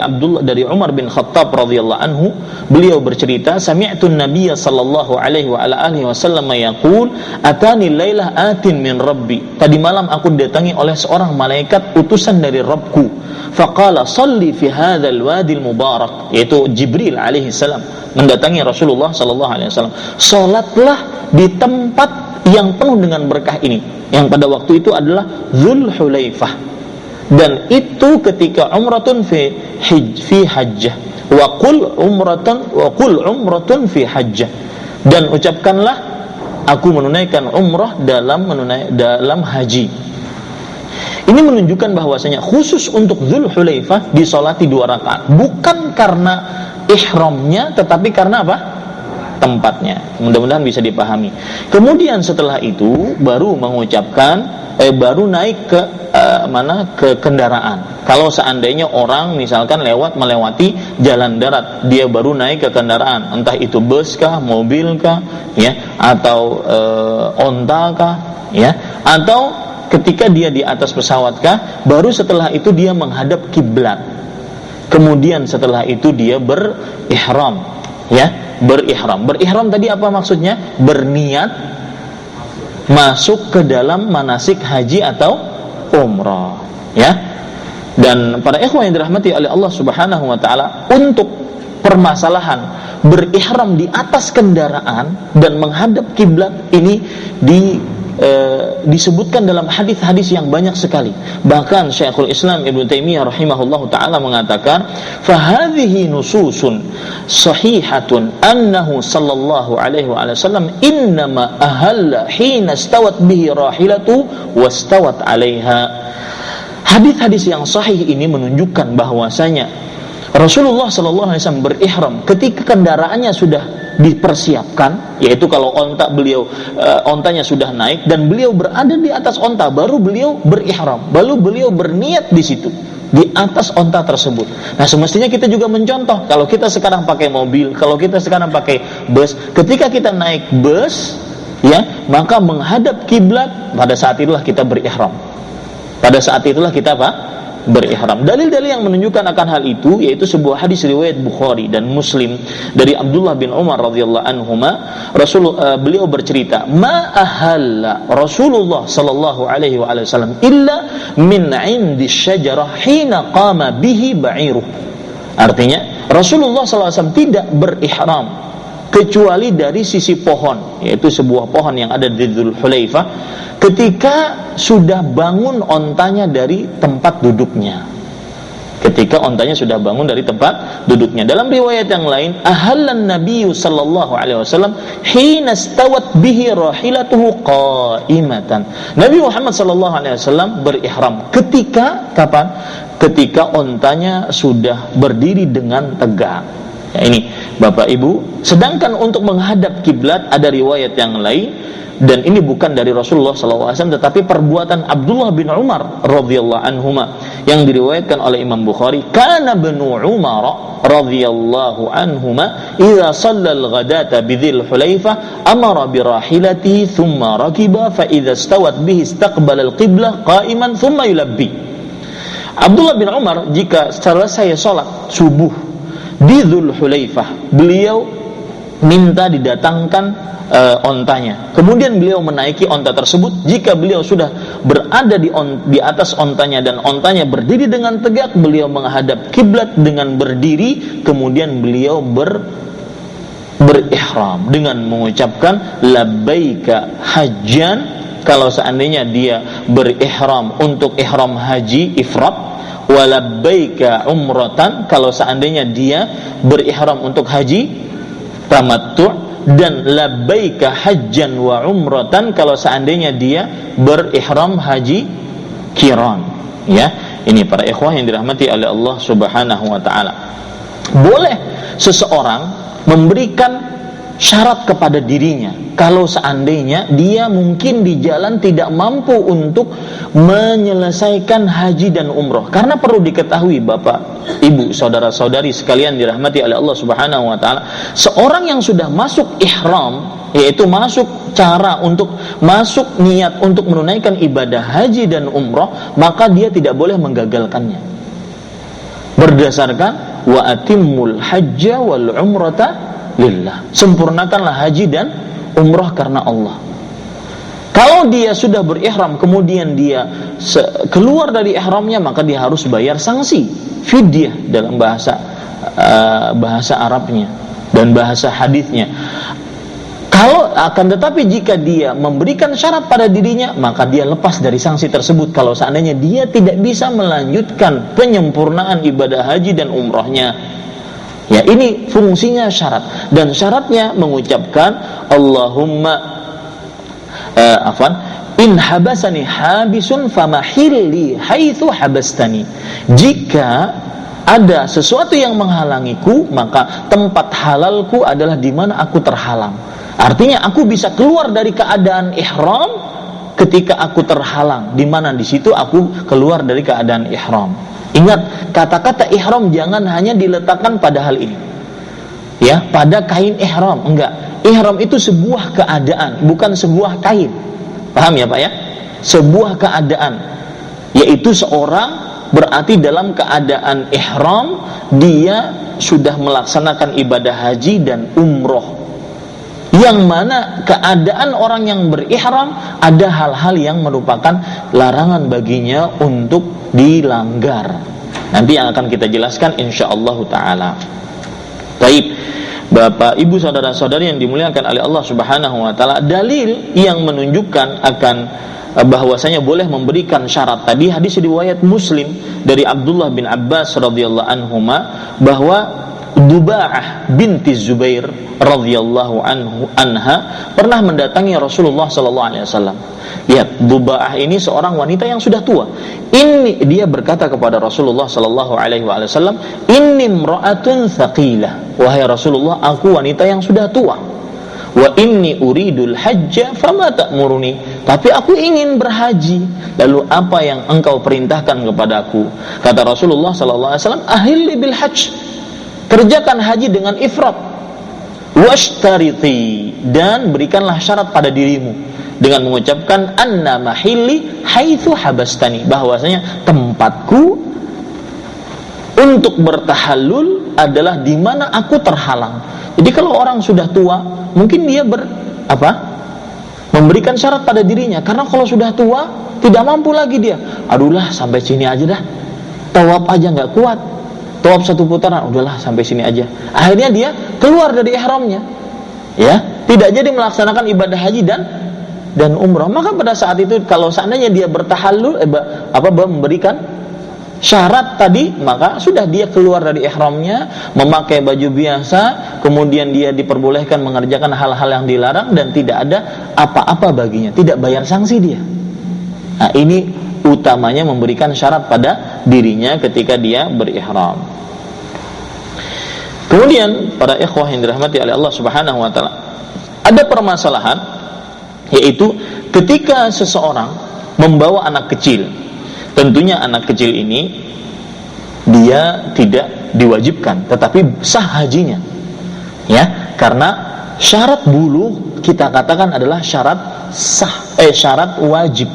Umar bin Khattab radhiyallahu anhu, beliau bercerita, sami'tu an-nabiy sallallahu alaihi wa ala alihi wasallam yaqul, atani lailah atin min rabbi. Tadi malam aku didatangi oleh seorang malaikat utusan dari Rabbku. Faqala salli fi hadzal wadi al-mubarak, yaitu Jibril alaihi salam mendatangi Rasulullah sallallahu alaihi wasallam. Salatlah di tempat yang penuh dengan berkah ini, yang pada waktu itu adalah Dzulhulaifah, dan itu ketika umratun fi hajjah wa qul umratun fi hajjah, dan ucapkanlah aku menunaikan umrah dalam haji. Ini menunjukkan bahwasanya khusus untuk Dzulhulaifah disolati 2 rakaat, bukan karena ihramnya tetapi karena apa? Tempatnya. Mudah-mudahan bisa dipahami. Kemudian setelah itu baru baru naik ke ke kendaraan. Kalau seandainya orang misalkan melewati jalan darat, dia baru naik ke kendaraan, entah itu bus kah, mobil kah, ya, atau onta kah, ya, atau ketika dia di atas pesawat kah, baru setelah itu dia menghadap kiblat. Kemudian setelah itu dia berihram, ya. Berihram tadi apa maksudnya? Berniat masuk ke dalam manasik haji atau umrah, ya. Dan para ikhwan yang dirahmati oleh Allah Subhanahu wa taala, untuk permasalahan berihram di atas kendaraan dan menghadap kiblat ini disebutkan dalam hadis-hadis yang banyak sekali. Bahkan Syekhul Islam Ibnu Taimiyah rahimahullahu taala mengatakan, fa hadhihi nususun sahihatun annahu sallallahu alaihi wasallam innama ahalla hina stawat bihi rahilatu wastawat alaiha. Hadis-hadis yang sahih ini menunjukkan bahwasanya Rasulullah sallallahu alaihi wasallam berihram ketika kendaraannya sudah dipersiapkan, yaitu kalau ontanya sudah naik dan beliau berada di atas onta, baru beliau berihram, baru beliau berniat di situ di atas onta tersebut. Nah, semestinya kita juga mencontoh. Kalau kita sekarang pakai mobil, kalau kita sekarang pakai bus, ketika kita naik bus, ya, maka menghadap kiblat, pada saat itulah kita berihram. Pada saat itulah kita berihram. Dalil-dalil yang menunjukkan akan hal itu yaitu sebuah hadis riwayat Bukhari dan Muslim dari Abdullah bin Umar radhiyallahu anhuma, beliau bercerita, ma ahalla Rasulullah sallallahu alaihi wasallam illa min 'indi syajarah hina qama bihi ba'iruh. Artinya Rasulullah sallallahu alaihi wasallam tidak berihram kecuali dari sisi pohon, yaitu sebuah pohon yang ada di Dzulhulaifah, ketika sudah bangun ontanya dari tempat duduknya. Ketika ontanya sudah bangun dari tempat duduknya. Dalam riwayat yang lain, ahallan nabiyyu sallallahu alaihi wasallam hina stawat bihi rahilatuhu qa'imatan. Nabi Muhammad sallallahu alaihi wasallam berihram ketika kapan? Ketika ontanya sudah berdiri dengan tegak. Ya, ini Bapak Ibu. Sedangkan untuk menghadap kiblat ada riwayat yang lain, dan ini bukan dari Rasulullah SAW, tetapi perbuatan Abdullah bin Umar radhiyallahu anhuma yang diriwayatkan oleh Imam Bukhari. Kana banu Umar radhiyallahu anhuma idza shallal ghadata bi Dzulhulaifah amara bi rahilatihi thumma rakiba fa idza stawat bihi istaqbala al-qiblah qa'iman thumma yulabbi. Abdullah bin Umar jika selesai salat subuh di Dzulhulaifah, beliau minta didatangkan ontanya. Kemudian beliau menaiki onta tersebut. Jika beliau sudah berada di atas ontanya dan ontanya berdiri dengan tegak, beliau menghadap kiblat dengan berdiri. Kemudian beliau berihram dengan mengucapkan labbaika hajjan. Kalau seandainya dia berihram untuk ihram haji ifrad, wa labbaika umratan kalau seandainya dia berihram untuk haji tamattu', dan labbaika hajjan wa umratan kalau seandainya dia berihram haji qiran. Ya, ini para ikhwah yang dirahmati oleh Allah Subhanahu wa taala. Boleh seseorang memberikan syarat kepada dirinya kalau seandainya dia mungkin di jalan tidak mampu untuk menyelesaikan haji dan umroh. Karena perlu diketahui Bapak, Ibu, saudara-saudari sekalian dirahmati oleh Allah Subhanahu wa taala, seorang yang sudah masuk ihram, yaitu masuk cara untuk masuk niat untuk menunaikan ibadah haji dan umroh, maka dia tidak boleh menggagalkannya. Berdasarkan wa atimmul hajja wal umrata lillah, sempurnakanlah haji dan umrah karena Allah. Kalau dia sudah berihram kemudian dia keluar dari ihramnya, maka dia harus bayar sanksi fidyah dalam bahasa Arabnya dan bahasa hadisnya. Kalau akan tetapi jika dia memberikan syarat pada dirinya, maka dia lepas dari sanksi tersebut kalau seandainya dia tidak bisa melanjutkan penyempurnaan ibadah haji dan umrahnya. Ya, ini fungsinya syarat, dan syaratnya mengucapkan Allahumma in habasani habisun famahilli haitsu habastani. Jika ada sesuatu yang menghalangiku, maka tempat halalku adalah di mana aku terhalang. Artinya aku bisa keluar dari keadaan ihram ketika aku terhalang, di mana di situ aku keluar dari keadaan ihram. Ingat, kata-kata ihram jangan hanya diletakkan pada hal ini. Ya, pada kain ihram, enggak. Ihram itu sebuah keadaan, bukan sebuah kain. Paham ya Pak ya? Sebuah keadaan, yaitu seorang berarti dalam keadaan ihram dia sudah melaksanakan ibadah haji dan umroh. Yang mana keadaan orang yang berihram ada hal-hal yang merupakan larangan baginya untuk dilanggar. Nanti yang akan kita jelaskan insyaallah taala. Baik, Bapak, Ibu, saudara-saudari yang dimuliakan oleh Allah Subhanahu wa taala, dalil yang menunjukkan akan bahwasanya boleh memberikan syarat tadi, hadis riwayat Muslim dari Abdullah bin Abbas radhiyallahu anhuma, bahwa Duba'ah binti Zubair radhiyallahu anha pernah mendatangi Rasulullah sallallahu alaihi wasallam. Lihat, Duba'ah ini seorang wanita yang sudah tua. Ini dia berkata kepada Rasulullah sallallahu alaihi wasallam, "Inni imra'atun thaqilah." Wahai Rasulullah, aku wanita yang sudah tua. Wa inni uridul hajja fama ta'muruni. Tapi aku ingin berhaji. Lalu apa yang engkau perintahkan kepadaku? Kata Rasulullah sallallahu alaihi wasallam, "Ahilli bil hajj." Kerjakan haji dengan ifrad. Washtariti, dan berikanlah syarat pada dirimu dengan mengucapkan anna mahilli haitsu habastani, bahwasanya tempatku untuk bertahallul adalah di mana aku terhalang. Jadi kalau orang sudah tua, mungkin dia memberikan syarat pada dirinya, karena kalau sudah tua tidak mampu lagi dia. Aduhlah, sampai sini aja dah. Tawaf aja enggak kuat. Tawaf satu putaran, udahlah sampai sini aja. Akhirnya dia keluar dari ihramnya, ya, tidak jadi melaksanakan ibadah haji dan umrah. Maka pada saat itu kalau seandainya dia bertahallul, memberikan syarat tadi, maka sudah dia keluar dari ihramnya, memakai baju biasa, kemudian dia diperbolehkan mengerjakan hal-hal yang dilarang dan tidak ada apa-apa baginya, tidak bayar sanksi dia. Nah, ini utamanya memberikan syarat pada dirinya ketika dia berihram. Kemudian para ikhwah yang dirahmati oleh Allah Subhanahu wa taala, ada permasalahan, yaitu ketika seseorang membawa anak kecil. Tentunya anak kecil ini dia tidak diwajibkan, tetapi sah hajinya. Ya, karena syarat bulughh kita katakan adalah syarat sah, syarat wajib.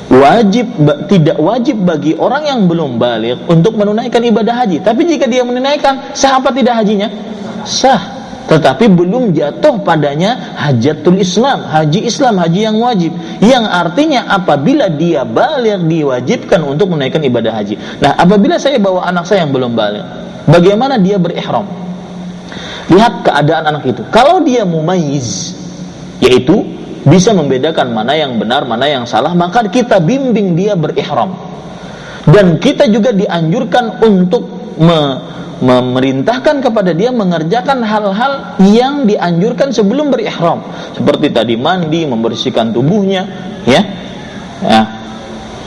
Tidak wajib bagi orang yang belum baligh untuk menunaikan ibadah haji. Tapi jika dia menunaikan, sah apa tidak hajinya? Sah. tetapi belum jatuh padanya hajatul Islam, haji Islam, haji yang wajib, yang artinya apabila dia baligh diwajibkan untuk menunaikan ibadah haji. Nah, apabila saya bawa anak saya yang belum baligh, bagaimana dia berihram? Lihat keadaan anak itu. Kalau dia mumayyiz, yaitu bisa membedakan mana yang benar, mana yang salah, maka kita bimbing dia berihram. Dan kita juga dianjurkan untuk memerintahkan kepada dia mengerjakan hal-hal yang dianjurkan sebelum berihram, seperti tadi mandi, membersihkan tubuhnya, ya.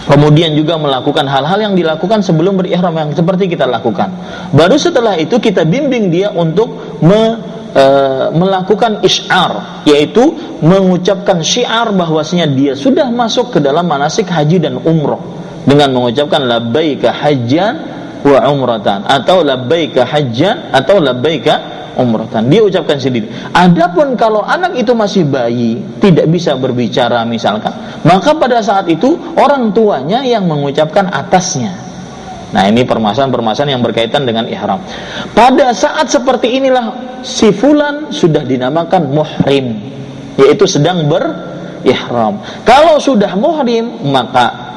Kemudian juga melakukan hal-hal yang dilakukan sebelum berihram yang seperti kita lakukan. Baru setelah itu kita bimbing dia untuk melakukan isy'ar, yaitu mengucapkan syiar bahwasanya dia sudah masuk ke dalam manasik haji dan umrah dengan mengucapkan labbaika hajjan wa umratan, atau labbaika hajjan atau labbaika umratan. Dia ucapkan sendiri. Adapun kalau anak itu masih bayi, tidak bisa berbicara misalkan, maka pada saat itu orang tuanya yang mengucapkan atasnya. Nah, ini permasalahan-permasalahan yang berkaitan dengan ihram. Pada saat seperti inilah si fulan sudah dinamakan muhrim, yaitu sedang berihram. Kalau sudah muhrim, maka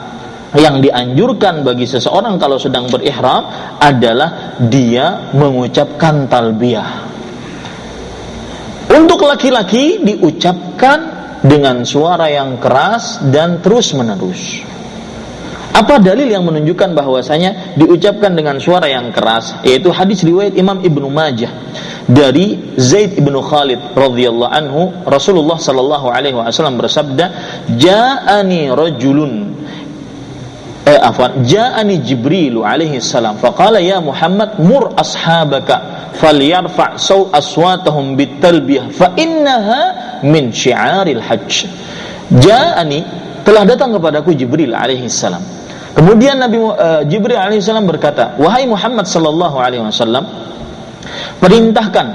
yang dianjurkan bagi seseorang kalau sedang berihram adalah dia mengucapkan talbiyah. Untuk laki-laki diucapkan dengan suara yang keras dan terus-menerus. Apa dalil yang menunjukkan bahwasanya diucapkan dengan suara yang keras? Yaitu hadis riwayat Imam Ibnu Majah dari Zaid ibnu Khalid radhiyallahu anhu, Rasulullah sallallahu alaihi wasallam bersabda, "Ja'ani rajulun Ja'ani Jibril alaihi salam faqala ya Muhammad mur ashabaka falyarfa' aswatahum bitalbiyah fa innaha min syi'aril hajj." Ja'ani, telah datang kepadaku Jibril alaihi salam. Kemudian Nabi Jibril alaihi salam berkata, "Wahai Muhammad sallallahu alaihi wasallam, perintahkan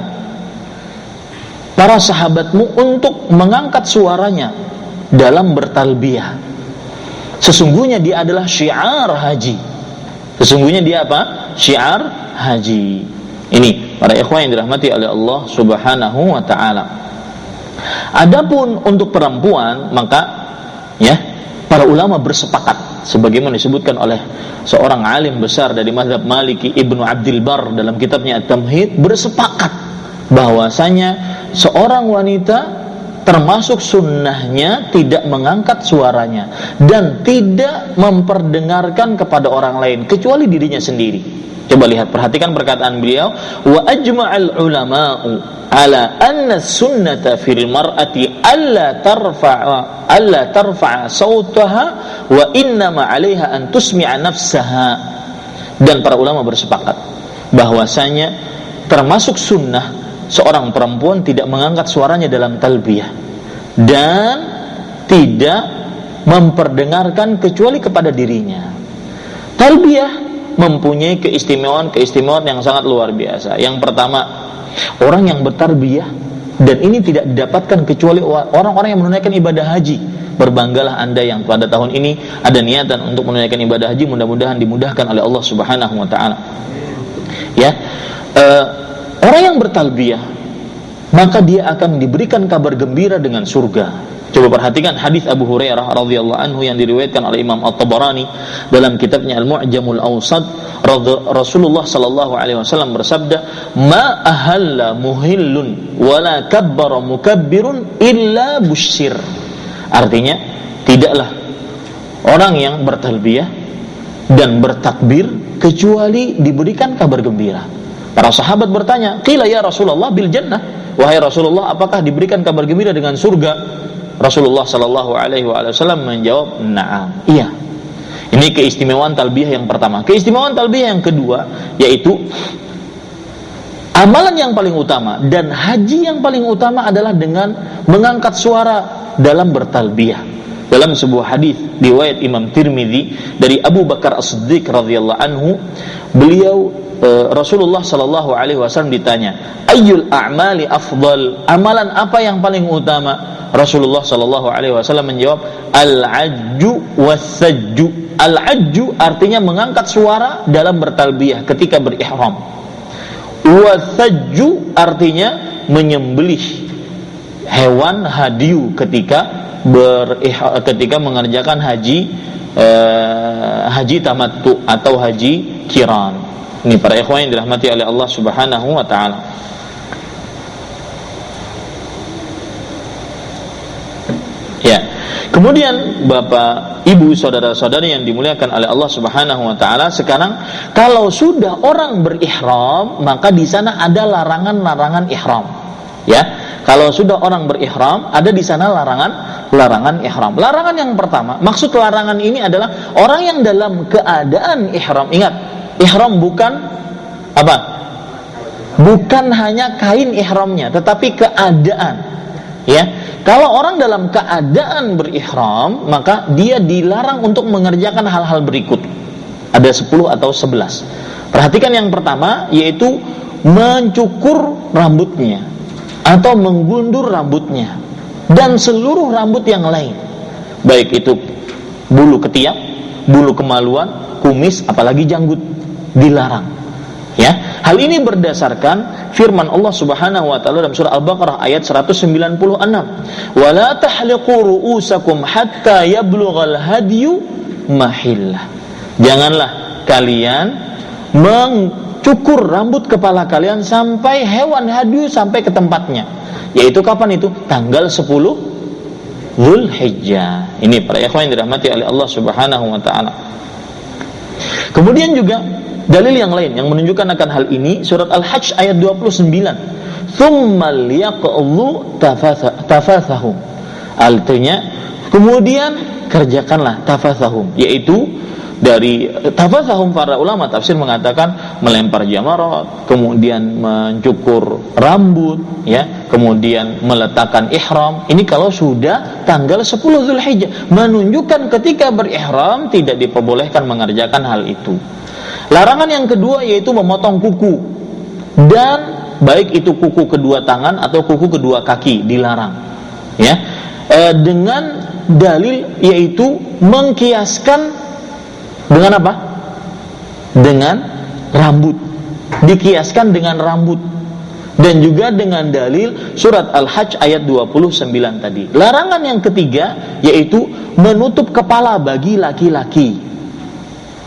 para sahabatmu untuk mengangkat suaranya dalam bertalbiyah. Sesungguhnya dia adalah syiar haji." Sesungguhnya dia apa? Syiar haji. Ini para ikhwan yang dirahmati oleh Allah Subhanahu wa taala. Adapun untuk perempuan, maka ya, para ulama bersepakat sebagaimana disebutkan oleh seorang alim besar dari mazhab Maliki, Ibnu Abdul Bar, dalam kitabnya At-Tamhid, bersepakat bahwasanya seorang wanita termasuk sunnahnya tidak mengangkat suaranya dan tidak memperdengarkan kepada orang lain kecuali dirinya sendiri. Coba lihat, perhatikan perkataan beliau, wa ajma'al ulama'u ala anna sunnata fil mar'ati alla tarfa'a sautaha wa innama 'alaiha an tusmi'a nafsaha. Dan para ulama bersepakat bahwasanya termasuk sunnah seorang perempuan tidak mengangkat suaranya dalam talbiyah dan tidak memperdengarkan kecuali kepada dirinya. Talbiyah mempunyai keistimewaan yang sangat luar biasa. Yang pertama, orang yang bertarbiyah, dan ini tidak didapatkan kecuali orang-orang yang menunaikan ibadah haji. Berbanggalah Anda yang pada tahun ini ada niatan untuk menunaikan ibadah haji, mudah-mudahan dimudahkan oleh Allah Subhanahu wa taala. Ya. Orang yang bertalbiyah, maka dia akan diberikan kabar gembira dengan surga. Coba perhatikan hadis Abu Hurairah radhiyallahu anhu yang diriwayatkan oleh Imam At-Tabarani dalam kitabnya Al-Mu'jamul Awsat. Rasulullah sallallahu alaihi wasallam bersabda, "Ma ahalla muhillun wala kabbara mukabbirun illa busyir." Artinya, tidaklah orang yang bertalbiyah dan bertakbir kecuali diberikan kabar gembira. Para sahabat bertanya, "Qila ya Rasulullah bil jannah." Wahai Rasulullah, apakah diberikan kabar gembira dengan surga? Rasulullah sallallahu alaihi wasallam menjawab, "Na'am." Iya. Ini keistimewaan talbiyah yang pertama. Keistimewaan talbiyah yang kedua yaitu amalan yang paling utama dan haji yang paling utama adalah dengan mengangkat suara dalam bertalbiyah. Dalam sebuah hadis riwayat Imam Tirmidzi dari Abu Bakar As-Siddiq radhiyallahu anhu, beliau Rasulullah sallallahu alaihi wasallam ditanya, "Ayyul a'mali afdal?" Amalan apa yang paling utama? Rasulullah sallallahu alaihi wasallam menjawab, "Al-'ajju was-sajju." Al-'ajju artinya mengangkat suara dalam bertalbiyah ketika berihram. Was-sajju artinya menyembelih hewan hadiyu ketika mengerjakan haji tamattu atau haji qiran. Ini para ikhwan yang dirahmati oleh Allah Subhanahu wa taala. Ya. Kemudian Bapak, Ibu, saudara-saudari yang dimuliakan oleh Allah Subhanahu wa taala, sekarang kalau sudah orang berihram, maka di sana ada larangan-larangan ihram. Ya. Kalau sudah orang berihram, ada di sana larangan ihram. Larangan yang pertama, maksud larangan ini adalah orang yang dalam keadaan ihram. Ingat, ihram bukan apa? Bukan hanya kain ihramnya, tetapi keadaan. Ya. Kalau orang dalam keadaan berihram, maka dia dilarang untuk mengerjakan hal-hal berikut. Ada 10 atau 11. Perhatikan yang pertama, yaitu mencukur rambutnya atau menggundur rambutnya dan seluruh rambut yang lain, baik itu bulu ketiak, bulu kemaluan, kumis, apalagi janggut, dilarang. Ya, hal ini berdasarkan firman Allah Subhanahu wa taala dalam surah Al-Baqarah ayat 196. Wala tahliqu ru'usakum hatta yablughal hadyu mahillah. Janganlah kalian mencukur rambut kepala kalian sampai hewan hadyu sampai ke tempatnya. Yaitu kapan itu? Tanggal 10 Dzulhijjah. Ini para ikhwan yang dirahmati oleh Allah Subhanahu wa taala. Kemudian juga dalil yang lain yang menunjukkan akan hal ini, surat Al-Hajj ayat 29. Tsumma liyaqdu tafathahum. Artinya, kemudian kerjakanlah tafathahum, yaitu dari tafathahum para ulama tafsir mengatakan melempar jamarat, kemudian mencukur rambut, ya, kemudian meletakkan ihram. Ini kalau sudah tanggal 10 Dzulhijjah, menunjukkan ketika berihram tidak diperbolehkan mengerjakan hal itu. Larangan yang kedua yaitu memotong kuku, dan baik itu kuku kedua tangan atau kuku kedua kaki dilarang. Ya, dengan dalil yaitu mengkiaskan dengan apa? Dengan rambut. Dikiaskan dengan rambut. Dan juga dengan dalil surat Al-Hajj ayat 29 tadi. Larangan yang ketiga yaitu menutup kepala bagi laki-laki.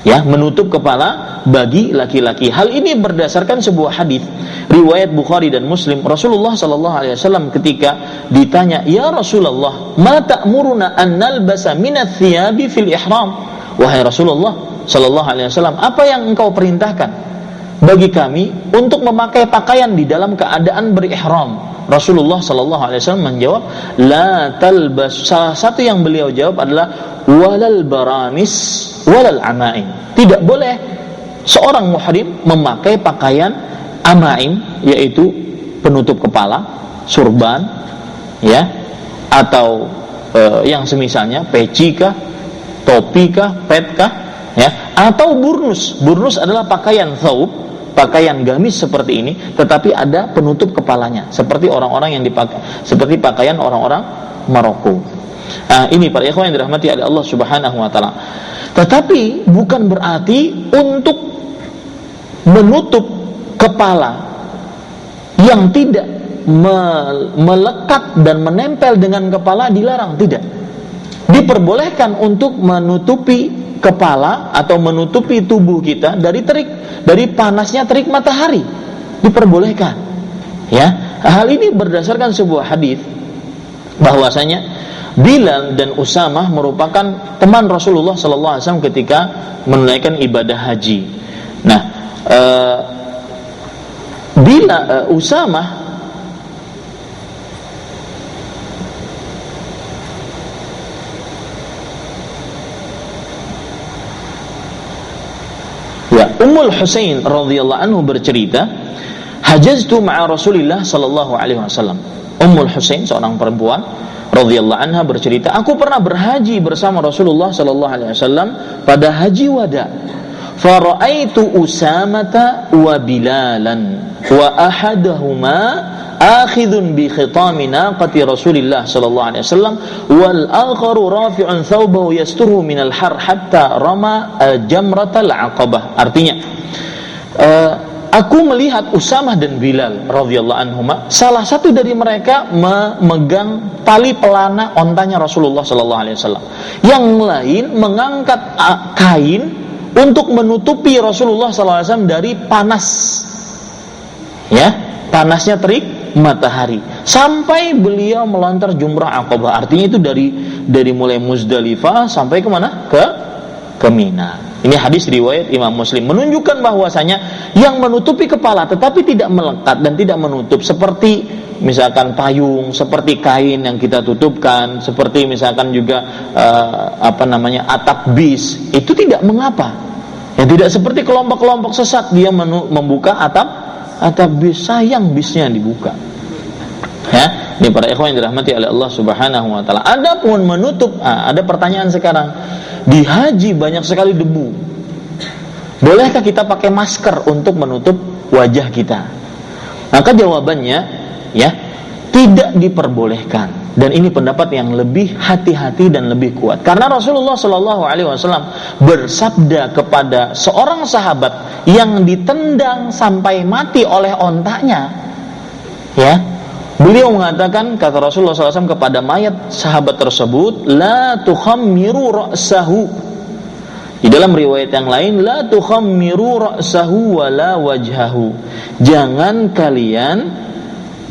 Ya, menutup kepala bagi laki-laki. Hal ini berdasarkan sebuah hadis riwayat Bukhari dan Muslim. Rasulullah sallallahu alaihi wasallam ketika ditanya, "Ya Rasulullah, ma ta'muruna an nalbasa minats thiyabi fil ihram?" Wahai Rasulullah sallallahu alaihi wasallam, apa yang engkau perintahkan bagi kami untuk memakai pakaian di dalam keadaan berihram? Rasulullah sallallahu alaihi wasallam menjawab, la talbas. Salah satu yang beliau jawab adalah walal baranis walal amaim. Tidak boleh seorang muhrim memakai pakaian amaim, yaitu penutup kepala, surban, ya, atau yang semisalnya, peci kah, topi kah, pet kah, ya, atau burnus. Burnus adalah pakaian thawb, pakaian gamis seperti ini, tetapi ada penutup kepalanya, seperti orang-orang yang dipakai, seperti pakaian orang-orang Maroko. Ini para ikhwan yang dirahmati oleh Allah Subhanahu wa taala. Tetapi bukan berarti untuk menutup kepala yang tidak melekat dan menempel dengan kepala dilarang, tidak. Diperbolehkan untuk menutupi kepala atau menutupi tubuh kita dari panasnya terik matahari, diperbolehkan. Ya, hal ini berdasarkan sebuah hadis bahwasanya Bilal dan Usamah merupakan teman Rasulullah sallallahu alaihi wasallam ketika menunaikan ibadah haji. Nah, Usamah Ummul Husain radhiyallahu anhu bercerita, hajaztu ma'a Rasulillah sallallahu alaihi wasallam. Ummul Husain, seorang perempuan radhiyallahu anha, bercerita, aku pernah berhaji bersama Rasulullah sallallahu alaihi wasallam pada haji wada. Fara'aitu Usamata wa Bilalan wa ahadahuma akhidun bi khitami naqati Rasulillah sallallahu alaihi wasallam wal akharu rafi'un thawbahu yasturuhu minal har hatta rama jamratal aqabah. Artinya, aku melihat Usamah dan Bilal radhiyallahu anhuma, salah satu dari mereka memegang tali pelana ontanya Rasulullah sallallahu alaihi wasallam. Yang lain mengangkat kain untuk menutupi Rasulullah sallallahu alaihi wasallam dari panas. Ya, panasnya terik matahari sampai beliau melontar jumrah Aqabah. Artinya itu dari mulai Muzdalifah sampai ke mana? Ke Mina. Ini hadis riwayat Imam Muslim menunjukkan bahwasanya yang menutupi kepala tetapi tidak melekat dan tidak menutup seperti misalkan payung, seperti kain yang kita tutupkan, seperti misalkan juga atap bis, itu tidak mengapa. Ya, tidak seperti kelompok-kelompok sesat dia membuka atap bis, sayang bisnya dibuka. Ya, ini para ikhwan yang dirahmati oleh Allah Subhanahu wa taala. Adapun menutup, ada pertanyaan sekarang. Di haji banyak sekali debu. Bolehkah kita pakai masker untuk menutup wajah kita? Maka jawabannya, ya, tidak diperbolehkan. Dan ini pendapat yang lebih hati-hati dan lebih kuat. Karena Rasulullah Shallallahu Alaihi Wasallam bersabda kepada seorang sahabat yang ditendang sampai mati oleh ontanya, ya. Beliau mengatakan, kata Rasulullah SAW kepada mayat sahabat tersebut, la tukhammiru ra'sahu. Di dalam riwayat yang lain, la tukhammiru ra'sahu wa la wajhahu. Jangan kalian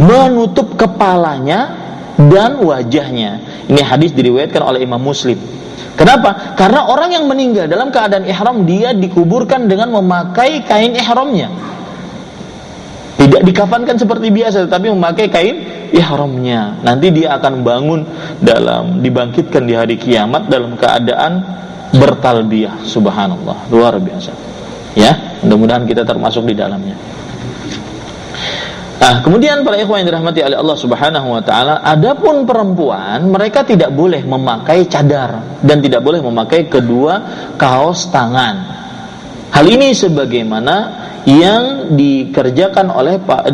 menutup kepalanya dan wajahnya. Ini hadis diriwayatkan oleh Imam Muslim. Kenapa? Karena orang yang meninggal dalam keadaan ihram, dia dikuburkan dengan memakai kain ihramnya. Tidak dikafankan seperti biasa, tetapi memakai kain ihramnya. Nanti dia akan bangun dibangkitkan di hari kiamat dalam keadaan bertalbiyah. Subhanallah, luar biasa. Ya, mudah-mudahan kita termasuk di dalamnya. Nah, kemudian para ikhwan yang dirahmati oleh Allah Subhanahu wa taala, adapun perempuan, mereka tidak boleh memakai cadar dan tidak boleh memakai kedua kaos tangan. Hal ini sebagaimana yang dikerjakan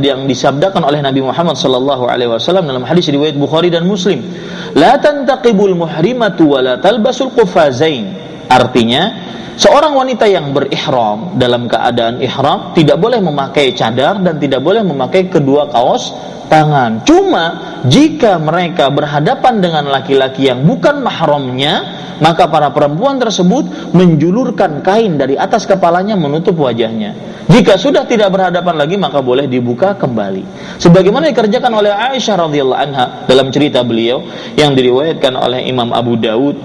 yang disabdakan oleh Nabi Muhammad sallallahu alaihi wasallam dalam hadis riwayat Bukhari dan Muslim. La tantaqibul muhrimatu wa la talbasul qufazain. Artinya, seorang wanita yang berihram dalam keadaan ihram tidak boleh memakai cadar dan tidak boleh memakai kedua kaos tangan. Cuma jika mereka berhadapan dengan laki-laki yang bukan mahramnya, maka para perempuan tersebut menjulurkan kain dari atas kepalanya menutup wajahnya. Jika sudah tidak berhadapan lagi, maka boleh dibuka kembali. Sebagaimana dikerjakan oleh Aisyah radhiyallahu anha dalam cerita beliau yang diriwayatkan oleh Imam Abu Dawud.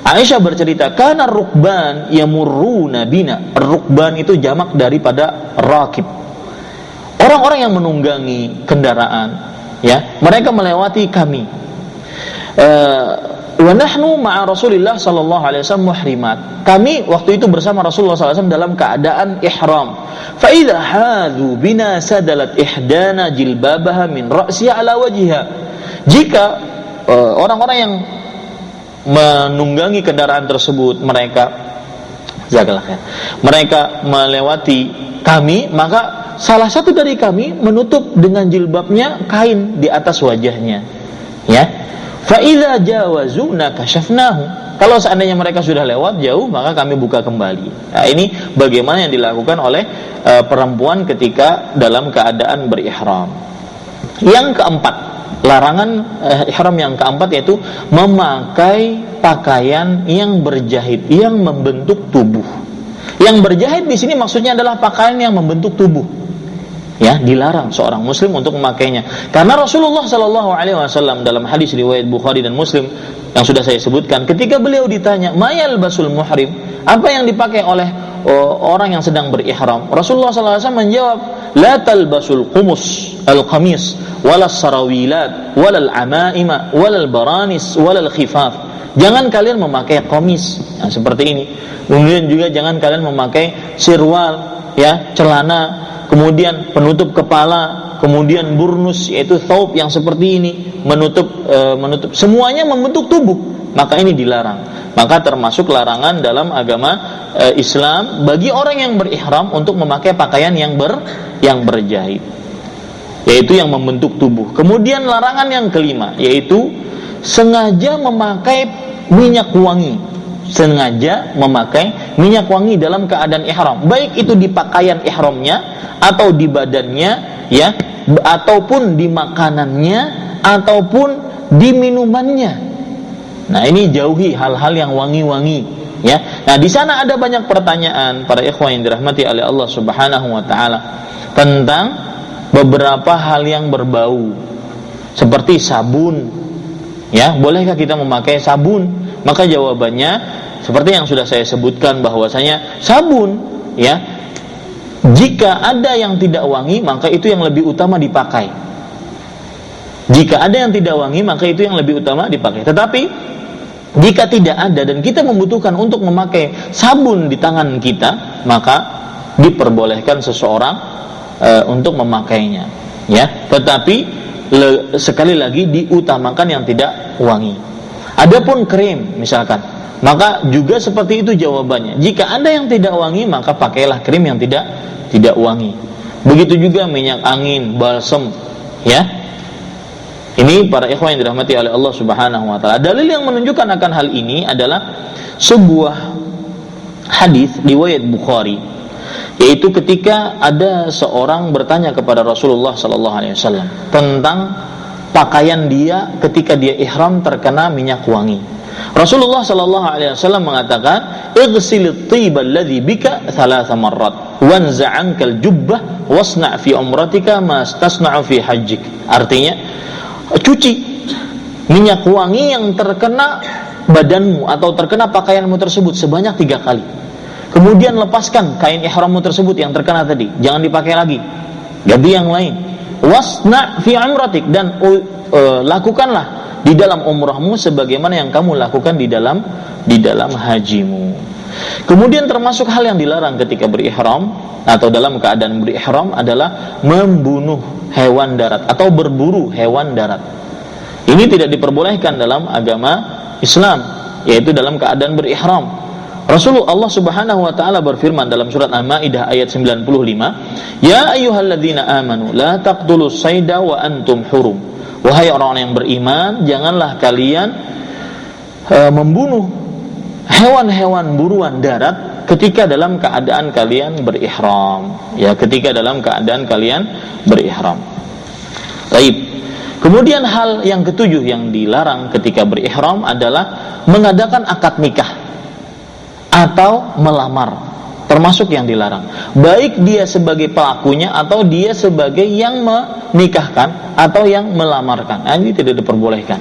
Aisyah bercerita, kana rukban yamurruna bina. Rukban itu jamak daripada rakib. Orang-orang yang menunggangi kendaraan, ya, mereka melewati kami. Wa nahnu ma'a Rasulillah sallallahu alaihi wasallam muhrimat. Kami waktu itu bersama Rasulullah sallallahu alaihi wasallam dalam keadaan ihram. Fa idza hadu bina sadalat ihdana jilbabaha min ra'siha ala wajhiha. Jika orang-orang yang menunggangi kendaraan tersebut mereka melewati kami, maka salah satu dari kami menutup dengan jilbabnya kain di atas wajahnya, ya. Fa idza jawazuna kashafnahu. Kalau seandainya mereka sudah lewat jauh, maka kami buka kembali. Nah, ini bagaimana yang dilakukan oleh perempuan ketika dalam keadaan berihram. Yang keempat, larangan ihram yang keempat yaitu memakai pakaian yang berjahit, yang membentuk tubuh. Yang berjahit di sini maksudnya adalah pakaian yang membentuk tubuh. Ya, dilarang seorang muslim untuk memakainya. Karena Rasulullah sallallahu alaihi wasallam dalam hadis riwayat Bukhari dan Muslim yang sudah saya sebutkan, ketika beliau ditanya, "Mayal basul muhrim?" Apa yang dipakai oleh orang yang sedang berihram? Rasulullah sallallahu alaihi wasallam menjawab, "La talbasul al-qamis walal sarawilat walal amaima walal baranis walal khifaf." Jangan kalian memakai qamis, seperti ini. Kemudian juga jangan kalian memakai sirwal, ya, celana, kemudian penutup kepala, kemudian burnus yaitu thawb yang seperti ini, menutup semuanya membentuk tubuh, maka ini dilarang. Maka termasuk larangan dalam agama Islam bagi orang yang berihram untuk memakai pakaian yang berjahit, yaitu yang membentuk tubuh. Kemudian larangan yang kelima yaitu sengaja memakai minyak wangi sengaja memakai minyak wangi dalam keadaan ihram, baik itu di pakaian ihramnya atau di badannya, ya, ataupun di makanannya ataupun di minumannya. Nah, ini jauhi hal-hal yang wangi-wangi, ya. Nah, di sana ada banyak pertanyaan para ikhwan yang dirahmati oleh Allah Subhanahu wa taala tentang beberapa hal yang berbau seperti sabun, ya, bolehkah kita memakai sabun? Maka jawabannya seperti yang sudah saya sebutkan, bahwasanya sabun, ya, jika ada yang tidak wangi maka itu yang lebih utama dipakai. Jika ada yang tidak wangi maka itu yang lebih utama dipakai. Tetapi jika tidak ada dan kita membutuhkan untuk memakai sabun di tangan kita, maka diperbolehkan seseorang untuk memakainya, ya. Tetapi sekali lagi diutamakan yang tidak wangi. Adapun krim misalkan, maka juga seperti itu jawabannya. Jika ada yang tidak wangi maka pakailah krim yang tidak wangi. Begitu juga minyak angin, balsem, ya. Ini para ikhwan yang dirahmati oleh Allah Subhanahu wa taala. Dalil yang menunjukkan akan hal ini adalah sebuah hadis riwayat Bukhari, yaitu ketika ada seorang bertanya kepada Rasulullah sallallahu alaihi wasallam tentang pakaian dia ketika dia ihram terkena minyak wangi. Rasulullah sallallahu alaihi wasallam mengatakan, "Ighsil at-tib alladhi bika 3 marrat wanza' 'anka al-jubbah wasna' fi umratika ma tasna'u fi hajjik." Artinya, cuci minyak wangi yang terkena badanmu atau terkena pakaianmu tersebut sebanyak 3 kali. Kemudian lepaskan kain ihrammu tersebut yang terkena tadi, jangan dipakai lagi, ganti yang lain. Wasna' fi umratik, dan lakukanlah di dalam umrahmu sebagaimana yang kamu lakukan di dalam hajimu. Kemudian termasuk hal yang dilarang ketika berihram atau dalam keadaan berihram adalah membunuh hewan darat atau berburu hewan darat. Ini tidak diperbolehkan dalam agama Islam, yaitu dalam keadaan berihram. Rasulullah Subhanahu wa taala berfirman dalam surat Al-Maidah ayat 95, "Ya ayyuhalladzina amanu la taqtulus sayda wa antum hurum." Wahai orang-orang yang beriman, janganlah kalian membunuh hewan-hewan buruan darat ketika dalam keadaan kalian berihram, ya, ketika dalam keadaan kalian berihram. Baik. Kemudian hal yang ketujuh yang dilarang ketika berihram adalah mengadakan akad nikah atau melamar, termasuk yang dilarang, baik dia sebagai pelakunya atau dia sebagai yang menikahkan atau yang melamarkan. Nah, ini tidak diperbolehkan.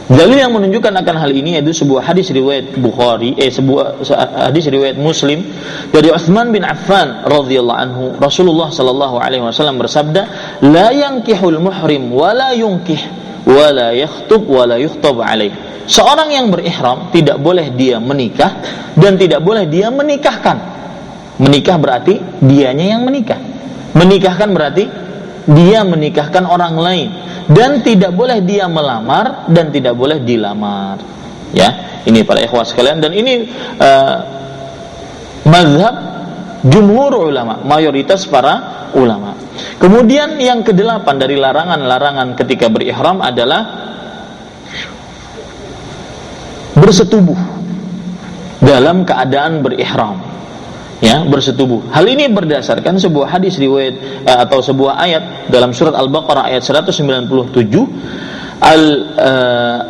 Dalil yang menunjukkan akan hal ini yaitu sebuah hadis riwayat Bukhari, sebuah hadis riwayat Muslim dari Utsman bin Affan radhiyallahu anhu. Rasulullah sallallahu alaihi wasallam bersabda, "La yankihul muhrim wa la yunkih wa la yakhtub wa la yukhtab alaih." Seorang yang berihram tidak boleh dia menikah dan tidak boleh dia menikahkan. Menikah berarti dianya yang menikah. Menikahkan berarti dia menikahkan orang lain. Dan tidak boleh dia melamar dan tidak boleh dilamar. Ya, ini para ikhwah sekalian, dan ini mazhab jumhur ulama, mayoritas para ulama. Kemudian yang kedelapan dari larangan-larangan ketika berihram adalah bersetubuh dalam keadaan berihram. Ya, bersetubuh. Hal ini berdasarkan sebuah hadis riwayat atau sebuah ayat dalam surat Al-Baqarah ayat 197,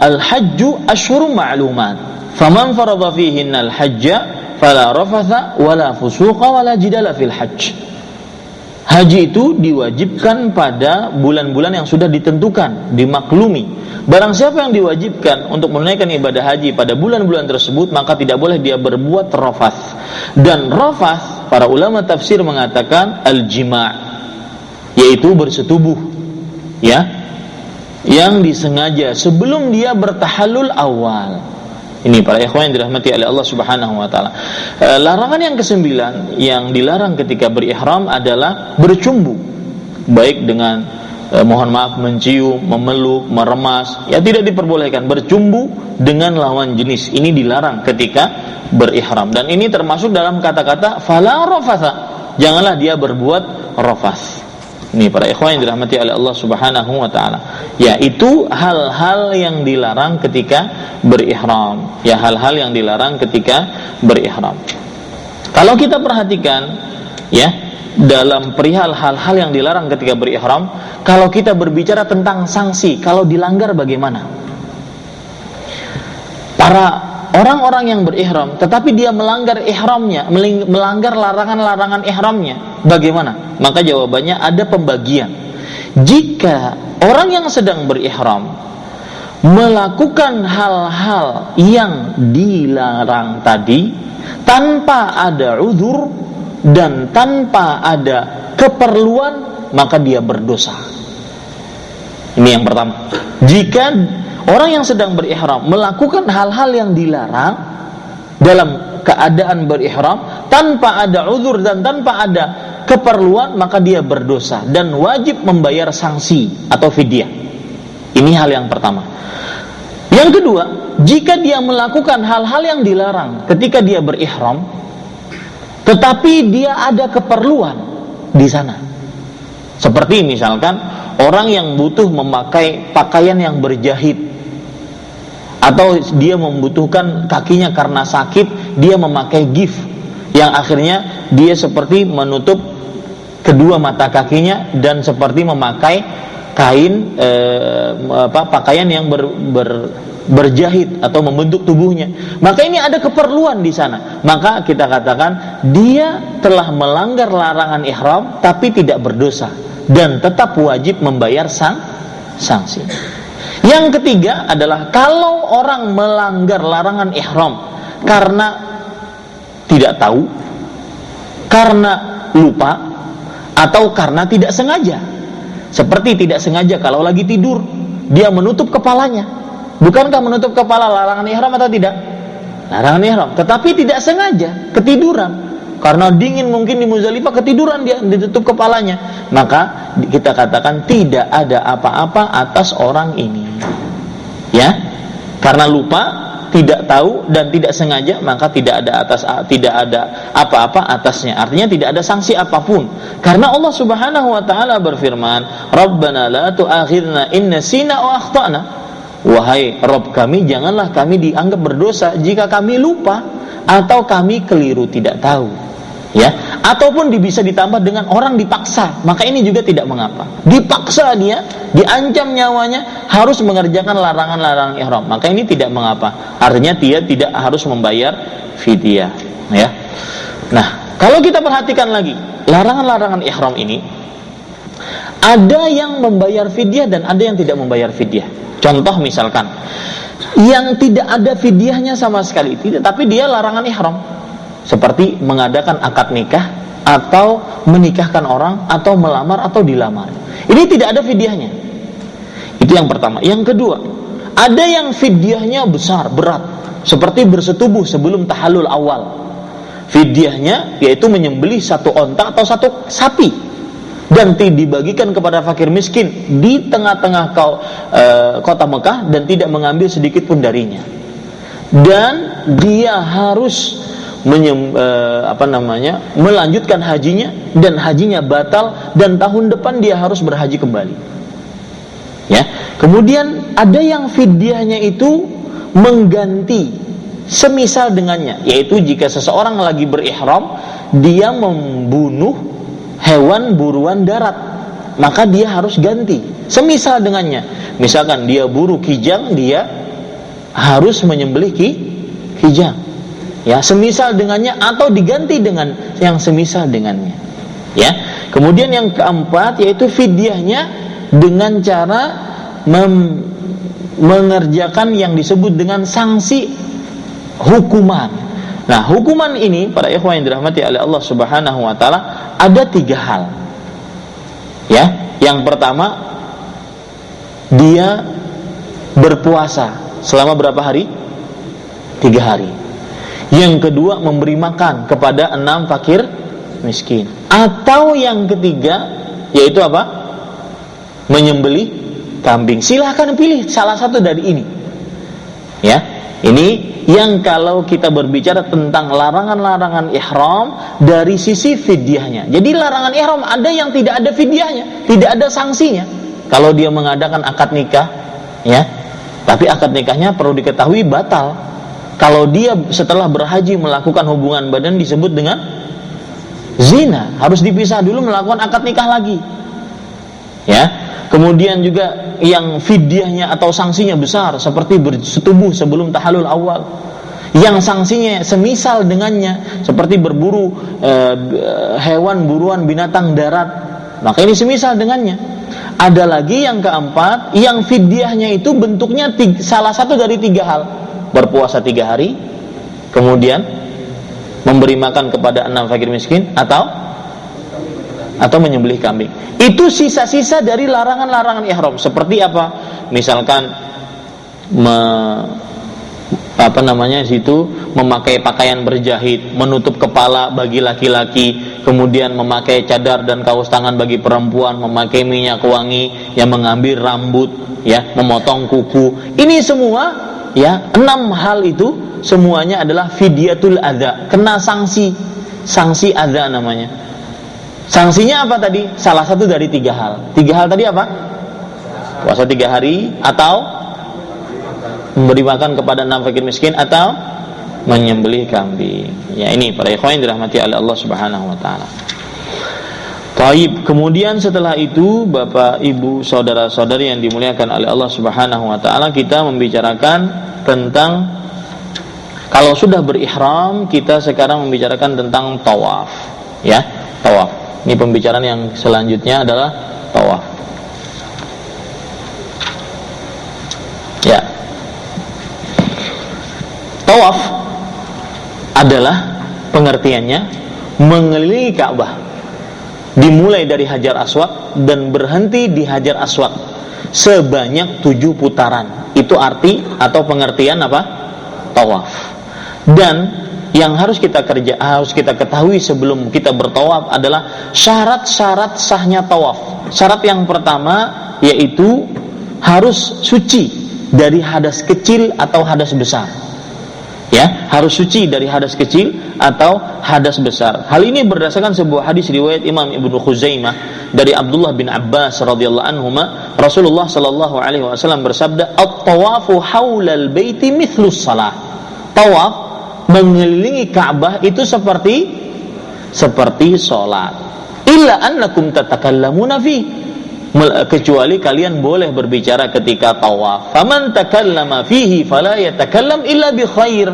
al-hajju asyhurun ma'lumat faman farada fihinna al-hajja fala rafatha wala fusuqa wala jidala fil hajj. Haji itu diwajibkan pada bulan-bulan yang sudah ditentukan, dimaklumi. Barang siapa yang diwajibkan untuk menunaikan ibadah haji pada bulan-bulan tersebut, maka tidak boleh dia berbuat rafath. Dan rafath, para ulama tafsir mengatakan al-jima', yaitu bersetubuh, ya, yang disengaja sebelum dia bertahallul awal. Ini para ikhwan yang dirahmati oleh Allah Subhanahu wa taala. Larangan yang ke-9 yang dilarang ketika berihram adalah bercumbu, baik dengan mohon maaf mencium, memeluk, meremas. Ya, tidak diperbolehkan bercumbu dengan lawan jenis. Ini dilarang ketika berihram, dan ini termasuk dalam kata-kata fala rafatha. Janganlah dia berbuat rafath. Ini para ikhwan yang dirahmati oleh Allah Subhanahu wa taala, yaitu hal-hal yang dilarang ketika berihram. Ya, hal-hal yang dilarang ketika berihram. Kalau kita perhatikan ya, dalam perihal hal-hal yang dilarang ketika berihram, kalau kita berbicara tentang sanksi kalau dilanggar bagaimana? Para orang-orang yang berihram tetapi dia melanggar ihramnya, melanggar larangan-larangan ihramnya, bagaimana? Maka jawabannya ada pembagian. Jika orang yang sedang berihram melakukan hal-hal yang dilarang tadi tanpa ada uzur dan tanpa ada keperluan, maka dia berdosa. Ini yang pertama. Jika orang yang sedang berihram melakukan hal-hal yang dilarang dalam keadaan berihram tanpa ada uzur dan tanpa ada keperluan, maka dia berdosa dan wajib membayar sanksi atau fidyah. Ini hal yang pertama. Yang kedua, jika dia melakukan hal-hal yang dilarang ketika dia berihram, tetapi dia ada keperluan di sana. Seperti misalkan orang yang butuh memakai pakaian yang berjahit, atau dia membutuhkan kakinya karena sakit, dia memakai gif yang akhirnya dia seperti menutup kedua mata kakinya dan seperti memakai kain pakaian yang berjahit atau membentuk tubuhnya. Maka ini ada keperluan di sana. Maka kita katakan dia telah melanggar larangan ihram tapi tidak berdosa dan tetap wajib membayar sanksi. Yang ketiga adalah kalau orang melanggar larangan ihram karena tidak tahu, karena lupa, atau karena tidak sengaja. Seperti tidak sengaja kalau lagi tidur dia menutup kepalanya. Bukankah menutup kepala larangan ihram atau tidak? Larangan ihram. Tetapi tidak sengaja ketiduran karena dingin mungkin di Muzdalifah, ketiduran dia, ditutup kepalanya. Maka kita katakan tidak ada apa-apa atas orang ini. Ya, karena lupa, tidak tahu dan tidak sengaja, maka tidak ada apa-apa atasnya. Artinya tidak ada sanksi apapun. Karena Allah Subhanahu wa taala berfirman, "Rabbana la tu'akhidna in nasina aw akhtana." Wahai Rabb kami, janganlah kami dianggap berdosa jika kami lupa atau kami keliru tidak tahu. Ya, ataupun bisa ditambah dengan orang dipaksa, maka ini juga tidak mengapa. Dipaksa dia, diancam nyawanya harus mengerjakan larangan-larangan ihram, maka ini tidak mengapa. Artinya dia tidak harus membayar fidyah, ya. Nah, kalau kita perhatikan lagi larangan-larangan ihram ini, ada yang membayar fidyah dan ada yang tidak membayar fidyah. Contoh misalkan yang tidak ada fidyahnya sama sekali, tapi dia larangan ihram, seperti mengadakan akad nikah atau menikahkan orang atau melamar atau dilamar. Ini tidak ada fidyahnya. Itu yang pertama. Yang kedua, ada yang fidyahnya besar, berat, seperti bersetubuh sebelum tahallul awal. Fidyahnya yaitu menyembelih satu onta atau satu sapi dan dibagikan kepada fakir miskin di tengah-tengah kota Mekah dan tidak mengambil sedikit pun darinya. Dan dia harus melanjutkan hajinya dan hajinya batal dan tahun depan dia harus berhaji kembali. Ya. Kemudian ada yang fidyahnya itu mengganti semisal dengannya, yaitu jika seseorang lagi berihram dia membunuh hewan buruan darat, maka dia harus ganti semisal dengannya. Misalkan dia buru kijang, dia harus menyembelih kijang, ya, semisal dengannya atau diganti dengan yang semisal dengannya, ya. Kemudian yang keempat yaitu fidyahnya dengan cara mengerjakan yang disebut dengan sanksi hukuman. Nah, hukuman ini para ikhwan yang dirahmati oleh Allah Subhanahu wa taala ada 3 hal. Ya, yang pertama dia berpuasa selama berapa hari? 3 hari. Yang kedua memberi makan kepada 6 fakir miskin. Atau yang ketiga yaitu apa? Menyembelih kambing. Silahkan pilih salah satu dari ini. Ya. Ini yang kalau kita berbicara tentang larangan-larangan ihram dari sisi fidyahnya. Jadi larangan ihram ada yang tidak ada fidyahnya, tidak ada sanksinya. Kalau dia mengadakan akad nikah, ya, tapi akad nikahnya perlu diketahui batal. Kalau dia setelah berhaji melakukan hubungan badan disebut dengan zina, harus dipisah dulu melakukan akad nikah lagi. Ya. Kemudian juga yang fidyahnya atau sanksinya besar seperti bersetubuh sebelum tahallul awal. Yang sanksinya semisal dengannya seperti berburu hewan buruan binatang darat, maka ini semisal dengannya. Ada lagi yang keempat, yang fidyahnya itu bentuknya salah satu dari 3 hal. Berpuasa 3 hari, kemudian memberi makan kepada 6 fakir miskin, atau menyembelih kambing. Itu sisa-sisa dari larangan-larangan ihram. Seperti apa? Misalkan memakai pakaian berjahit, menutup kepala bagi laki-laki, kemudian memakai cadar dan kaos tangan bagi perempuan, memakai minyak wangi, yang mengambil rambut, ya, memotong kuku. Ini semua, ya, 6 hal itu semuanya adalah fidyatul adza, kena sanksi adza namanya. Sanksinya apa tadi? Salah satu dari 3 hal. 3 hal tadi apa? Puasa 3 hari, atau memberi makan kepada 6 fakir miskin, atau menyembelih kambing. Ya, ini para ikhwan yang dirahmati oleh Allah Subhanahu wa taala. Taib. Kemudian setelah itu, Bapak, Ibu, saudara-saudari yang dimuliakan oleh Allah Subhanahu wa taala, kita membicarakan tentang kalau sudah berihram, kita sekarang membicarakan tentang tawaf. Ya, tawaf. Ini pembicaraan yang selanjutnya adalah tawaf. Ya. Tawaf adalah pengertiannya mengelilingi Ka'bah. Dimulai dari Hajar Aswad dan berhenti di Hajar Aswad sebanyak 7 putaran. Itu arti atau pengertian apa? Tawaf. Dan yang harus kita ketahui sebelum kita bertawaf adalah syarat-syarat sahnya tawaf. Syarat yang pertama yaitu harus suci dari hadas kecil atau hadas besar. Ya, harus suci dari hadas kecil atau hadas besar. Hal ini berdasarkan sebuah hadis riwayat Imam Ibnu Khuzaimah dari Abdullah bin Abbas radhiyallahu anhuma, Rasulullah sallallahu alaihi wasallam bersabda, "At-tawafu haulal baiti mithlus shalah." Tawaf mengelilingi Ka'bah itu seperti sholat. Illa annakum tatakallamuna fi, kecuali kalian boleh berbicara ketika tawaf. Faman takallama fihi fala yatakallam illa bi khair.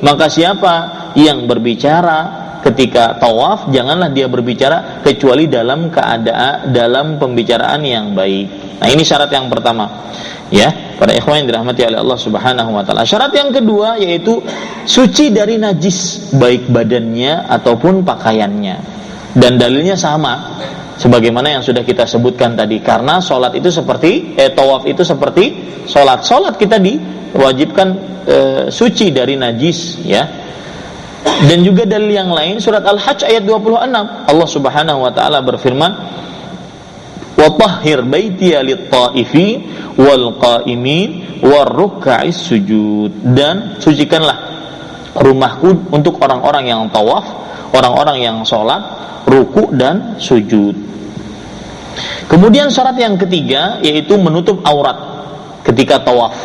Maka siapa yang berbicara ketika tawaf, janganlah dia berbicara kecuali dalam pembicaraan yang baik. Nah, ini syarat yang pertama. Ya, para ikhwan yang dirahmati oleh Allah Subhanahu wa taala. Syarat yang kedua yaitu suci dari najis, baik badannya ataupun pakaiannya. Dan dalilnya sama sebagaimana yang sudah kita sebutkan tadi, karena salat itu tawaf itu seperti salat. Salat kita diwajibkan suci dari najis, ya. Dan juga dalil yang lain, surat Al-Hajj ayat 26, Allah Subhanahu wa taala berfirman, "Wa tahhir baitiya lit-taifin wal qa'imin war ruk'is sujud." Dan sucikanlah rumahku untuk orang-orang yang tawaf, orang-orang yang sholat, ruku dan sujud. Kemudian syarat yang ketiga yaitu menutup aurat ketika tawaf.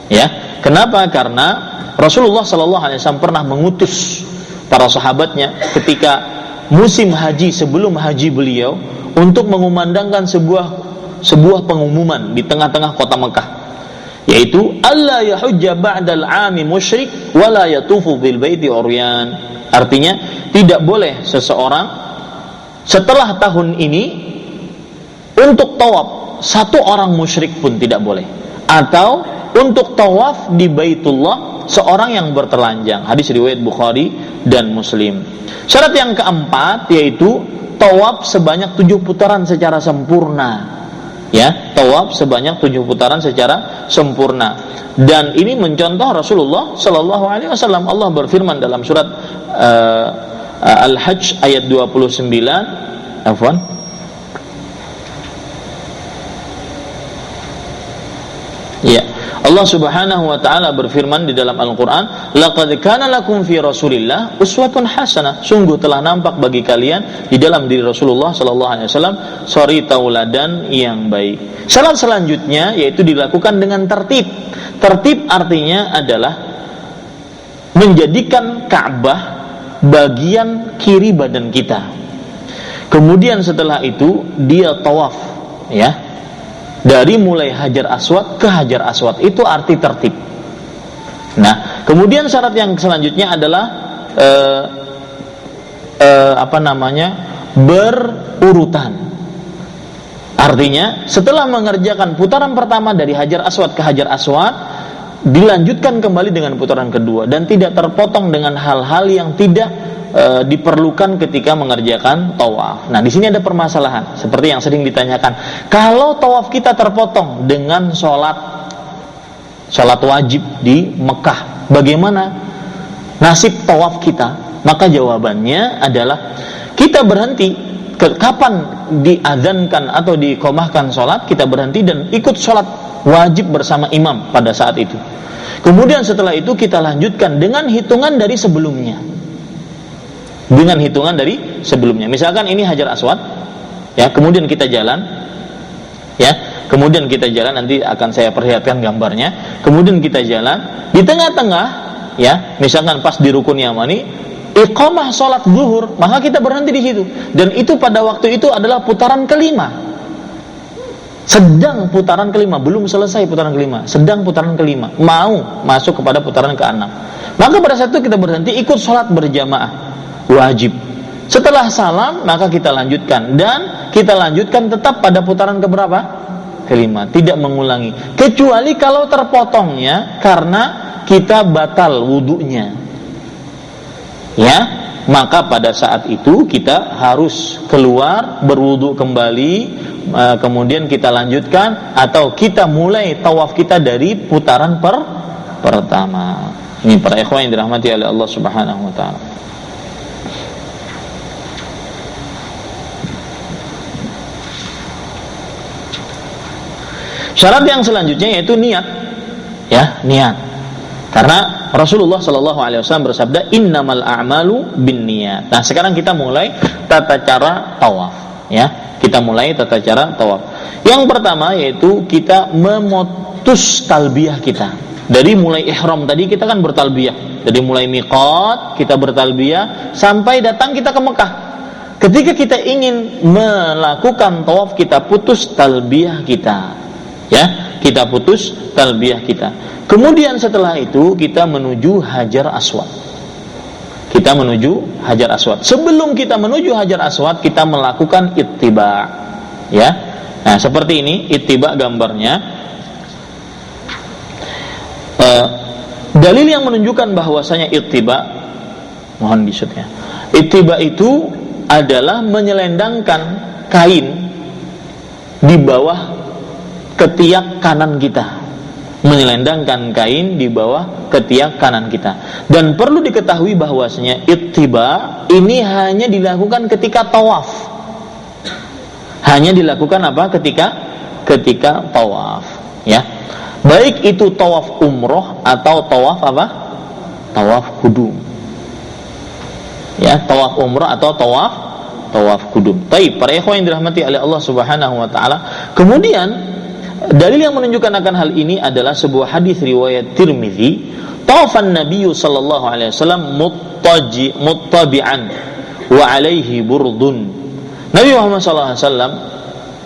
Ya, kenapa? Karena Rasulullah SAW pernah mengutus para sahabatnya ketika musim haji, sebelum haji beliau, untuk mengumandangkan sebuah pengumuman di tengah-tengah kota Mekah, yaitu alla yahujja ba'dal 'ami musyrik wa la yatufu bil baiti uryan. Artinya tidak boleh seseorang setelah tahun ini untuk tawaf, satu orang musyrik pun tidak boleh, atau untuk tawaf di Baitullah seorang yang bertelanjang. Hadis riwayat Bukhari dan Muslim. Syarat yang keempat yaitu tawaf sebanyak 7 putaran secara sempurna. Ya, tawaf sebanyak 7 putaran secara sempurna. Dan ini mencontoh Rasulullah sallallahu alaihi wasallam. Allah berfirman dalam surat Al-Hajj ayat 29. Ya. Allah Subhanahu wa taala berfirman di dalam Al-Qur'an, "Laqad kana lakum fi Rasulillah uswatun hasanah." Sungguh telah nampak bagi kalian di dalam diri Rasulullah sallallahu alaihi wasallam suri tauladan yang baik. Syarat selanjutnya yaitu dilakukan dengan tertib. Tertib artinya adalah menjadikan Ka'bah bagian kiri badan kita. Kemudian setelah itu dia tawaf, ya. Dari mulai Hajar Aswad ke Hajar Aswad, itu arti tertib. Nah, kemudian syarat yang selanjutnya adalah berurutan. Artinya setelah mengerjakan putaran pertama dari Hajar Aswad ke Hajar Aswad, dilanjutkan kembali dengan putaran kedua dan tidak terpotong dengan hal-hal yang tidak diperlukan ketika mengerjakan tawaf. Nah, di sini ada permasalahan seperti yang sering ditanyakan. Kalau tawaf kita terpotong dengan sholat wajib di Mekah, bagaimana nasib tawaf kita? Maka jawabannya adalah kita berhenti kapan diadzankan atau diqomahkan sholat, kita berhenti dan ikut sholat wajib bersama imam pada saat itu. Kemudian setelah itu kita lanjutkan dengan hitungan dari sebelumnya. Misalkan ini Hajar Aswad, ya, kemudian kita jalan, nanti akan saya perlihatkan gambarnya. Kemudian kita jalan di tengah-tengah, ya, misalkan pas di rukun yamani, iqamah sholat zuhur, maka kita berhenti di situ. Dan itu pada waktu itu adalah putaran kelima. Sedang putaran kelima, belum selesai putaran kelima, sedang putaran kelima, mau masuk kepada putaran ke-6. Maka pada saat itu kita berhenti ikut sholat berjamaah wajib. Setelah salam maka kita lanjutkan, dan kita lanjutkan tetap pada putaran keberapa? Kelima, tidak mengulangi, kecuali kalau terpotongnya karena kita batal wudunya, ya, maka pada saat itu kita harus keluar berwudu kembali, kemudian kita lanjutkan atau kita mulai tawaf kita dari putaran pertama. Ini para ikhwan yang dirahmati oleh Allah Subhanahu wa taala. Syarat yang selanjutnya yaitu niat, ya, niat. Karena Rasulullah Shallallahu Alaihi Wasallam bersabda, "Innamal a'malu binniyat." Nah, sekarang kita mulai tata cara tawaf, ya. Kita mulai tata cara tawaf. Yang pertama yaitu kita memutus talbiyah kita. Dari mulai ihram tadi kita kan bertalbiyah. Dari mulai miqat kita bertalbiyah sampai datang kita ke Mekah. Ketika kita ingin melakukan tawaf, kita putus talbiyah kita. Ya, kita putus talbiyah kita. Kemudian setelah itu kita menuju Hajar Aswad. Sebelum kita menuju Hajar Aswad, kita melakukan ittiba. Ya. Nah, seperti ini ittiba gambarnya. Dalil yang menunjukkan bahwasanya ittiba, mohon disutnya. Ittiba itu adalah menyelendangkan kain di bawah ketiak kanan kita, dan perlu diketahui bahwasanya ittiba ini hanya dilakukan ketika tawaf, ketika tawaf, ya, baik itu tawaf umroh atau tawaf kudum, ya, tawaf umroh atau tawaf kudum. Baik, para ikhwan yang dirahmati oleh Allah Subhanahu wa taala. Kemudian dalil yang menunjukkan akan hal ini adalah sebuah hadis riwayat Tirmidzi, tawafan Nabiyyu sallallahu alaihi wasallam muttabi'an wa alaihi burdun. Nabi Muhammad sallallahu alaihi wasallam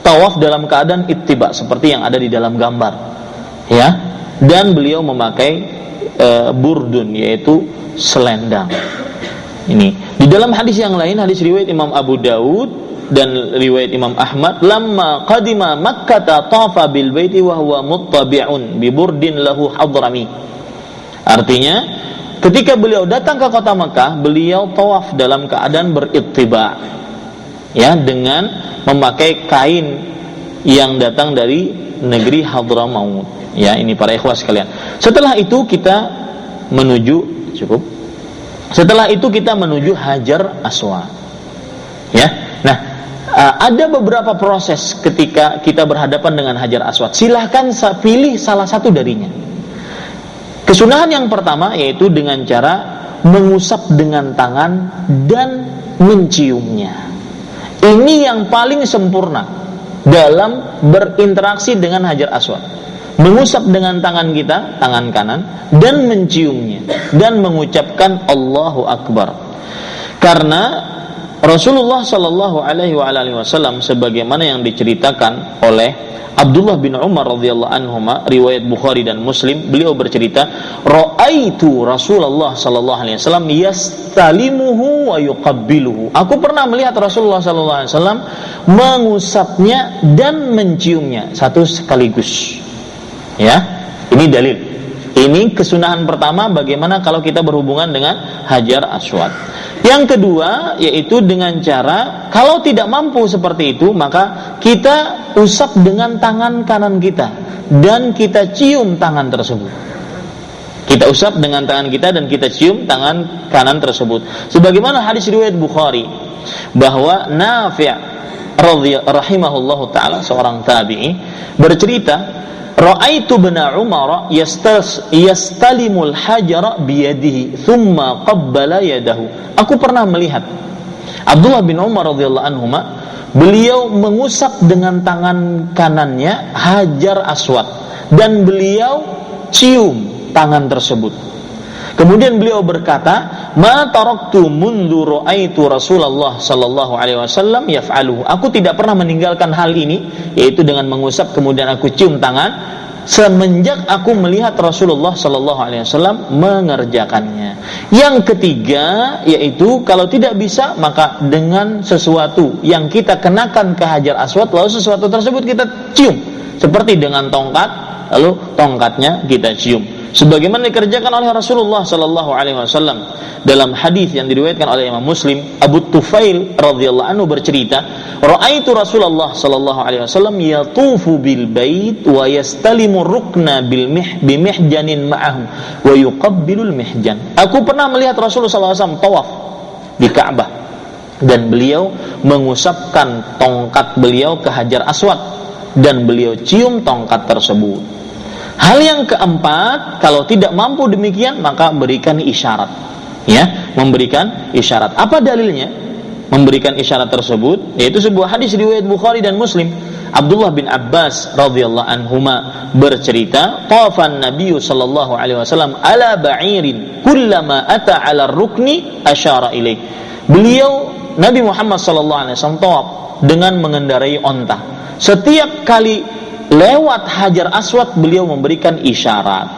tawaf dalam keadaan ittiba seperti yang ada di dalam gambar, ya, dan beliau memakai burdun, yaitu selendang. Ini di dalam hadis yang lain, hadis riwayat Imam Abu Dawud dan riwayat Imam Ahmad, lamma qadima Makkah tafa bil baiti wa huwa muttabi'un bi burdin lahu hadrami. Artinya ketika beliau datang ke kota Makkah, beliau tawaf dalam keadaan berittiba, ya, dengan memakai kain yang datang dari negeri Hadramaut. Ya, ini para ikhwah sekalian. Setelah itu kita menuju Hajar Aswad. Ya. Nah, ada beberapa proses ketika kita berhadapan dengan Hajar Aswad. Silahkan pilih salah satu darinya. Kesunahan yang pertama yaitu dengan cara mengusap dengan tangan dan menciumnya. Ini yang paling sempurna dalam berinteraksi dengan Hajar Aswad. Mengusap dengan tangan kita, tangan kanan, dan menciumnya dan mengucapkan Allahu Akbar. Karena Rasulullah Shallallahu Alaihi Wasallam sebagaimana yang diceritakan oleh Abdullah bin Umar radhiyallahu anhuma, riwayat Bukhari dan Muslim, beliau bercerita, "Ra'aitu Rasulullah sallallahu alaihi wasallam yastalimuhu wa yuqabbiluhu." Aku pernah melihat Rasulullah sallallahu alaihi wasallam mengusapnya dan menciumnya satu sekaligus. Ya, ini dalil. Ini kesunahan pertama bagaimana kalau kita berhubungan dengan Hajar Aswad. Yang kedua yaitu dengan cara kalau tidak mampu seperti itu maka kita usap dengan tangan kanan kita dan kita cium tangan tersebut. Kita usap dengan tangan kita dan kita cium tangan kanan tersebut. Sebagaimana hadis riwayat Bukhari bahwa Nafi' rahimahullahu taala seorang tabi'i bercerita, Ra'aitu bna Umar yastalimul hajara biyadihi thumma qabbala yadahu. Aku pernah melihat Abdullah bin Umar radhiyallahu anhuma, beliau mengusap dengan tangan kanannya Hajar Aswad dan beliau cium tangan tersebut. Kemudian beliau berkata, "Ma taraktu mundu ra'aitu Rasulullah sallallahu alaihi wasallam yaf'aluhu." Aku tidak pernah meninggalkan hal ini, yaitu dengan mengusap kemudian aku cium tangan, semenjak aku melihat Rasulullah sallallahu alaihi wasallam mengerjakannya. Yang ketiga yaitu kalau tidak bisa maka dengan sesuatu yang kita kenakan ke Hajar Aswad lalu sesuatu tersebut kita cium, seperti dengan tongkat, lalu tongkatnya kita cium. Sebagaimana dikerjakan oleh Rasulullah sallallahu alaihi wasallam dalam hadis yang diriwayatkan oleh Imam Muslim, Abu Tufail radhiyallahu anhu bercerita, "Ra'aitu Rasulullah sallallahu alaihi wasallam yatufu bil bait wa yastalimu rukna bimihjanin ma'ahu wa yuqabbilul mihjan." Aku pernah melihat Rasulullah sallallahu alaihi wasallam tawaf di Ka'bah dan beliau mengusapkan tongkat beliau ke Hajar Aswad dan beliau cium tongkat tersebut. Hal yang keempat, kalau tidak mampu demikian maka berikan isyarat. Ya, memberikan isyarat. Apa dalilnya? Memberikan isyarat tersebut yaitu sebuah hadis riwayat Bukhari dan Muslim. Abdullah bin Abbas radhiyallahu anhuma bercerita, "Tafan Nabi sallallahu alaihi wasallam ala ba'irin, kullama ata 'ala ar-rukni asyara ilaih." Beliau Nabi Muhammad sallallahu alaihi wasallam tawaf dengan mengendarai onta. Setiap kali lewat Hajar Aswad beliau memberikan isyarat,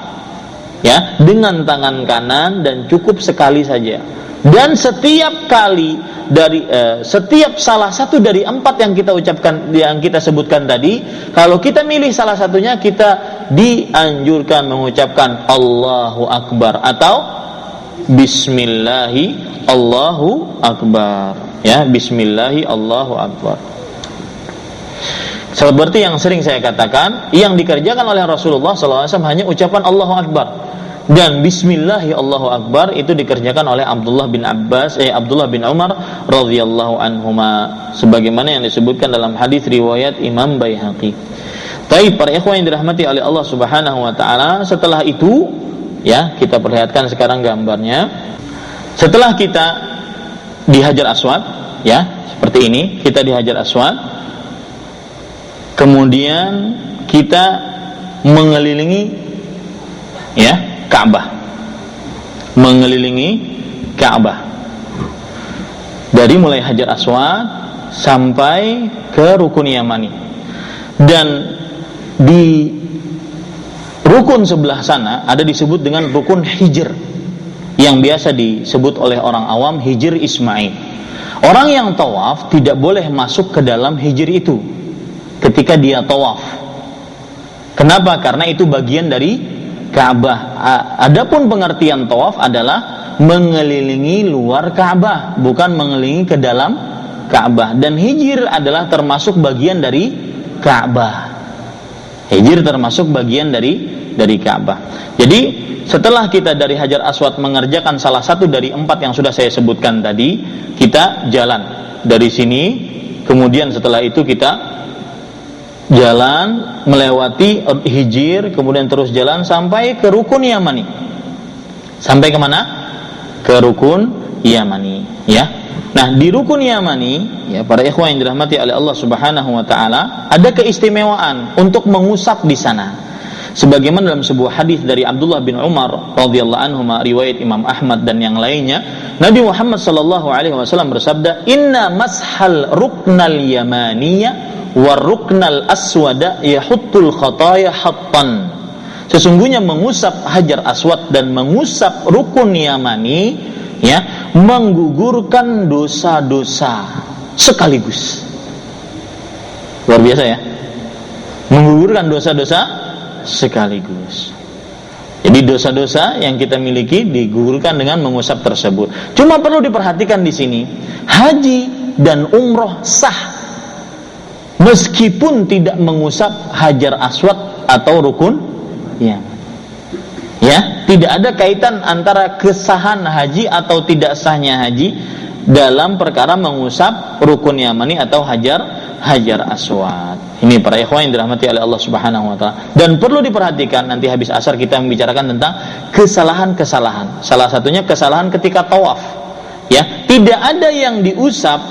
ya, dengan tangan kanan dan cukup sekali saja. Dan setiap kali dari setiap salah satu dari empat yang kita ucapkan, yang kita sebutkan tadi, kalau kita milih salah satunya kita dianjurkan mengucapkan Allahu Akbar atau Bismillahi Allahu Akbar, ya, Bismillahi Allahu Akbar. Seperti yang sering saya katakan, yang dikerjakan oleh Rasulullah SAW hanya ucapan Allahu Akbar, dan Bismillahi Allahu Akbar itu dikerjakan oleh Abdullah bin Umar radhiyallahu anhuma, sebagaimana yang disebutkan dalam hadis riwayat Imam Baihaqi. Baik, para ikhwan yang dirahmati oleh Allah Subhanahu wa taala, setelah itu ya, kita perlihatkan sekarang gambarnya. Setelah kita di Hajar Aswad, ya, seperti ini, kita di Hajar Aswad. Kemudian kita mengelilingi, ya, Ka'bah. Mengelilingi Ka'bah. Dari mulai Hajar Aswad sampai ke Rukun Yamani. Dan di rukun sebelah sana ada disebut dengan Rukun Hijr, yang biasa disebut oleh orang awam Hijr Ismail. Orang yang tawaf tidak boleh masuk ke dalam hijr itu ketika dia tawaf. Kenapa? Karena itu bagian dari Ka'bah. Adapun pengertian tawaf adalah mengelilingi luar Ka'bah, bukan mengelilingi ke dalam Ka'bah. Dan hijr adalah termasuk bagian dari Ka'bah. Hijr termasuk bagian dari Ka'bah. Jadi setelah kita dari Hajar Aswad mengerjakan salah satu dari 4 yang sudah saya sebutkan tadi, kita jalan dari sini. Kemudian setelah itu kita jalan melewati Hijir, kemudian terus jalan sampai ke Rukun Yamani. Sampai kemana? Ke Rukun Yamani, ya. Nah, di Rukun Yamani, ya, para ikhwan yang dirahmati oleh Allah Subhanahu wa taala, ada keistimewaan untuk mengusap di sana. Sebagaimana dalam sebuah hadis dari Abdullah bin Umar radhiyallahu anhu, riwayat Imam Ahmad dan yang lainnya, Nabi Muhammad sallallahu alaihi wasallam bersabda, "Inna mashal ruknal yamaniyya wa ruknal aswada yahuttul khataya hattan." Sesungguhnya mengusap Hajar Aswad dan mengusap Rukun Yamani, ya, menggugurkan dosa-dosa sekaligus. Luar biasa, ya. Menggugurkan dosa-dosa sekaligus. Jadi dosa-dosa yang kita miliki digugurkan dengan mengusap tersebut. Cuma perlu diperhatikan di sini, haji dan umroh sah meskipun tidak mengusap Hajar Aswad atau Rukun Yamani. Ya, tidak ada kaitan antara kesahan haji atau tidak sahnya haji dalam perkara mengusap Rukun Yamani atau Hajar Aswad. Ini para ikhwan yang dirahmati oleh Allah Subhanahu wa taala. Dan perlu diperhatikan, nanti habis asar kita membicarakan tentang kesalahan-kesalahan. Salah satunya kesalahan ketika tawaf. Ya, tidak ada yang diusap,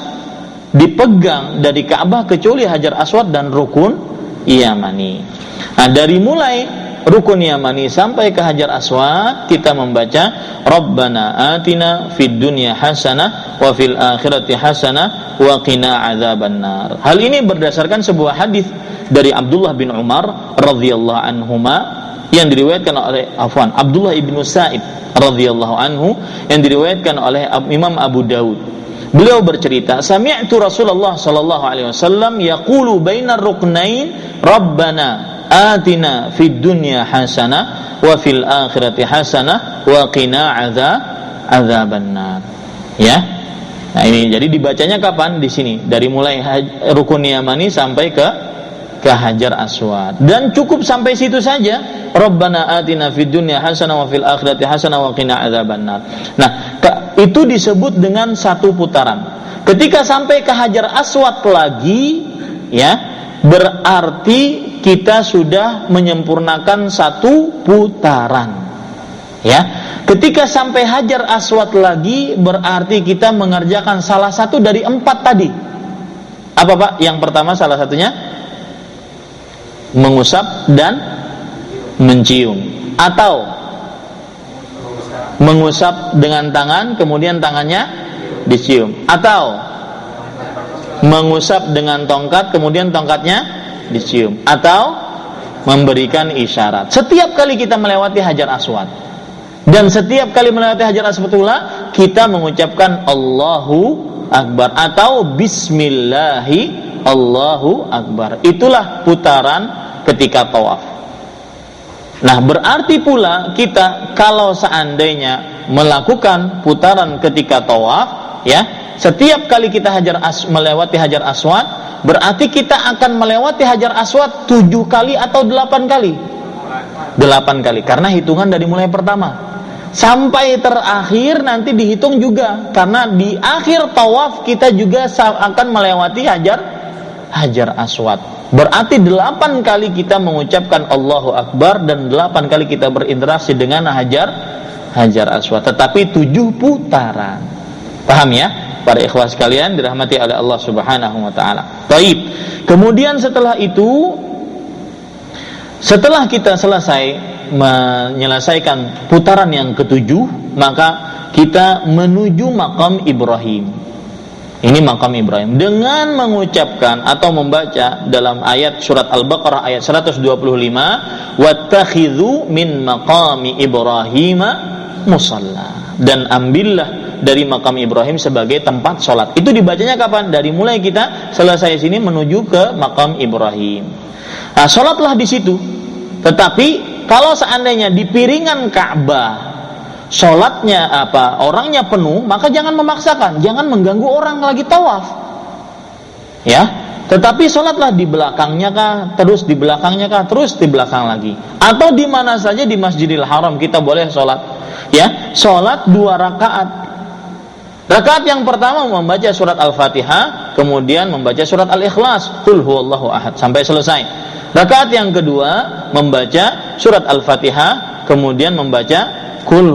dipegang dari Ka'bah kecuali Hajar Aswad dan Rukun Yamani. Nah, dari mulai Rukun Yamani sampai ke Hajar Aswad kita membaca Rabbana atina fid dunya hasanah wa fil akhirati hasanah wa qina adzabannar. Hal ini berdasarkan sebuah hadis dari Abdullah bin Umar radhiyallahu anhuma yang diriwayatkan oleh Abdullah ibn Sa'id radhiyallahu anhu yang diriwayatkan oleh Imam Abu Daud. Beliau bercerita, sami'tu Rasulullah sallallahu alaihi wasallam yaqulu bainar ruknain Rabbana atina fid dunya hasanah wa fil akhirati hasanah wa qina adzabannar. Ya. Nah, ini jadi dibacanya kapan? Di sini, dari mulai Rukun Yamani sampai ke Hajar Aswad. Dan cukup sampai situ saja. Rabbana atina fid dunya hasanah wa fil akhirati hasanah wa qina adzabannar. Nah, itu disebut dengan satu putaran. Ketika sampai ke Hajar Aswad lagi, ya, berarti kita sudah menyempurnakan satu putaran. Ya, ketika sampai Hajar Aswad lagi berarti kita mengerjakan salah satu dari 4 tadi. Apa, Pak? Yang pertama salah satunya mengusap dan mencium, atau mengusap dengan tangan kemudian tangannya dicium, atau mengusap dengan tongkat kemudian tongkatnya dicium, atau memberikan isyarat. Setiap kali kita melewati Hajar Aswad dan setiap kali melewati Hajar Aswad pula kita mengucapkan Allahu Akbar atau Bismillahi Allahu Akbar. Itulah putaran ketika tawaf. Nah, berarti pula kita kalau seandainya melakukan putaran ketika tawaf, ya, setiap kali kita melewati Hajar Aswad, berarti kita akan melewati Hajar Aswad 7 kali atau 8 kali? 8 kali, karena hitungan dari mulai pertama sampai terakhir nanti dihitung juga, karena di akhir tawaf kita juga akan melewati Hajar Aswad. Berarti 8 kali kita mengucapkan Allahu Akbar dan 8 kali kita berinteraksi dengan Hajar Aswad, tetapi 7 putaran. Paham, ya? Para ikhwah sekalian dirahmati oleh Allah Subhanahu wa taala. Baik. Kemudian setelah itu, setelah kita selesai menyelesaikan putaran yang ke-7, maka kita menuju makam Ibrahim. Ini makam Ibrahim dengan mengucapkan atau membaca dalam ayat surat Al-Baqarah ayat 125, wattakhidhu min maqami Ibrahim musalla, dan ambillah dari makam Ibrahim sebagai tempat sholat. Itu dibacanya kapan? Dari mulai kita selesai sini menuju ke makam Ibrahim. Nah, sholatlah di situ. Tetapi kalau seandainya di piringan Ka'bah sholatnya orangnya penuh, maka jangan memaksakan, jangan mengganggu orang lagi tawaf. Ya, tetapi sholatlah di belakangnya kah, terus di belakangnya kah, terus di belakang lagi, atau di mana saja di Masjidil Haram kita boleh sholat. Ya, sholat 2 rakaat. Rakaat yang pertama membaca surat Al-Fatihah, kemudian membaca surat Al-Ikhlas, Qul huwallahu ahad sampai selesai. Rakaat yang kedua membaca surat Al-Fatihah, kemudian membaca Qul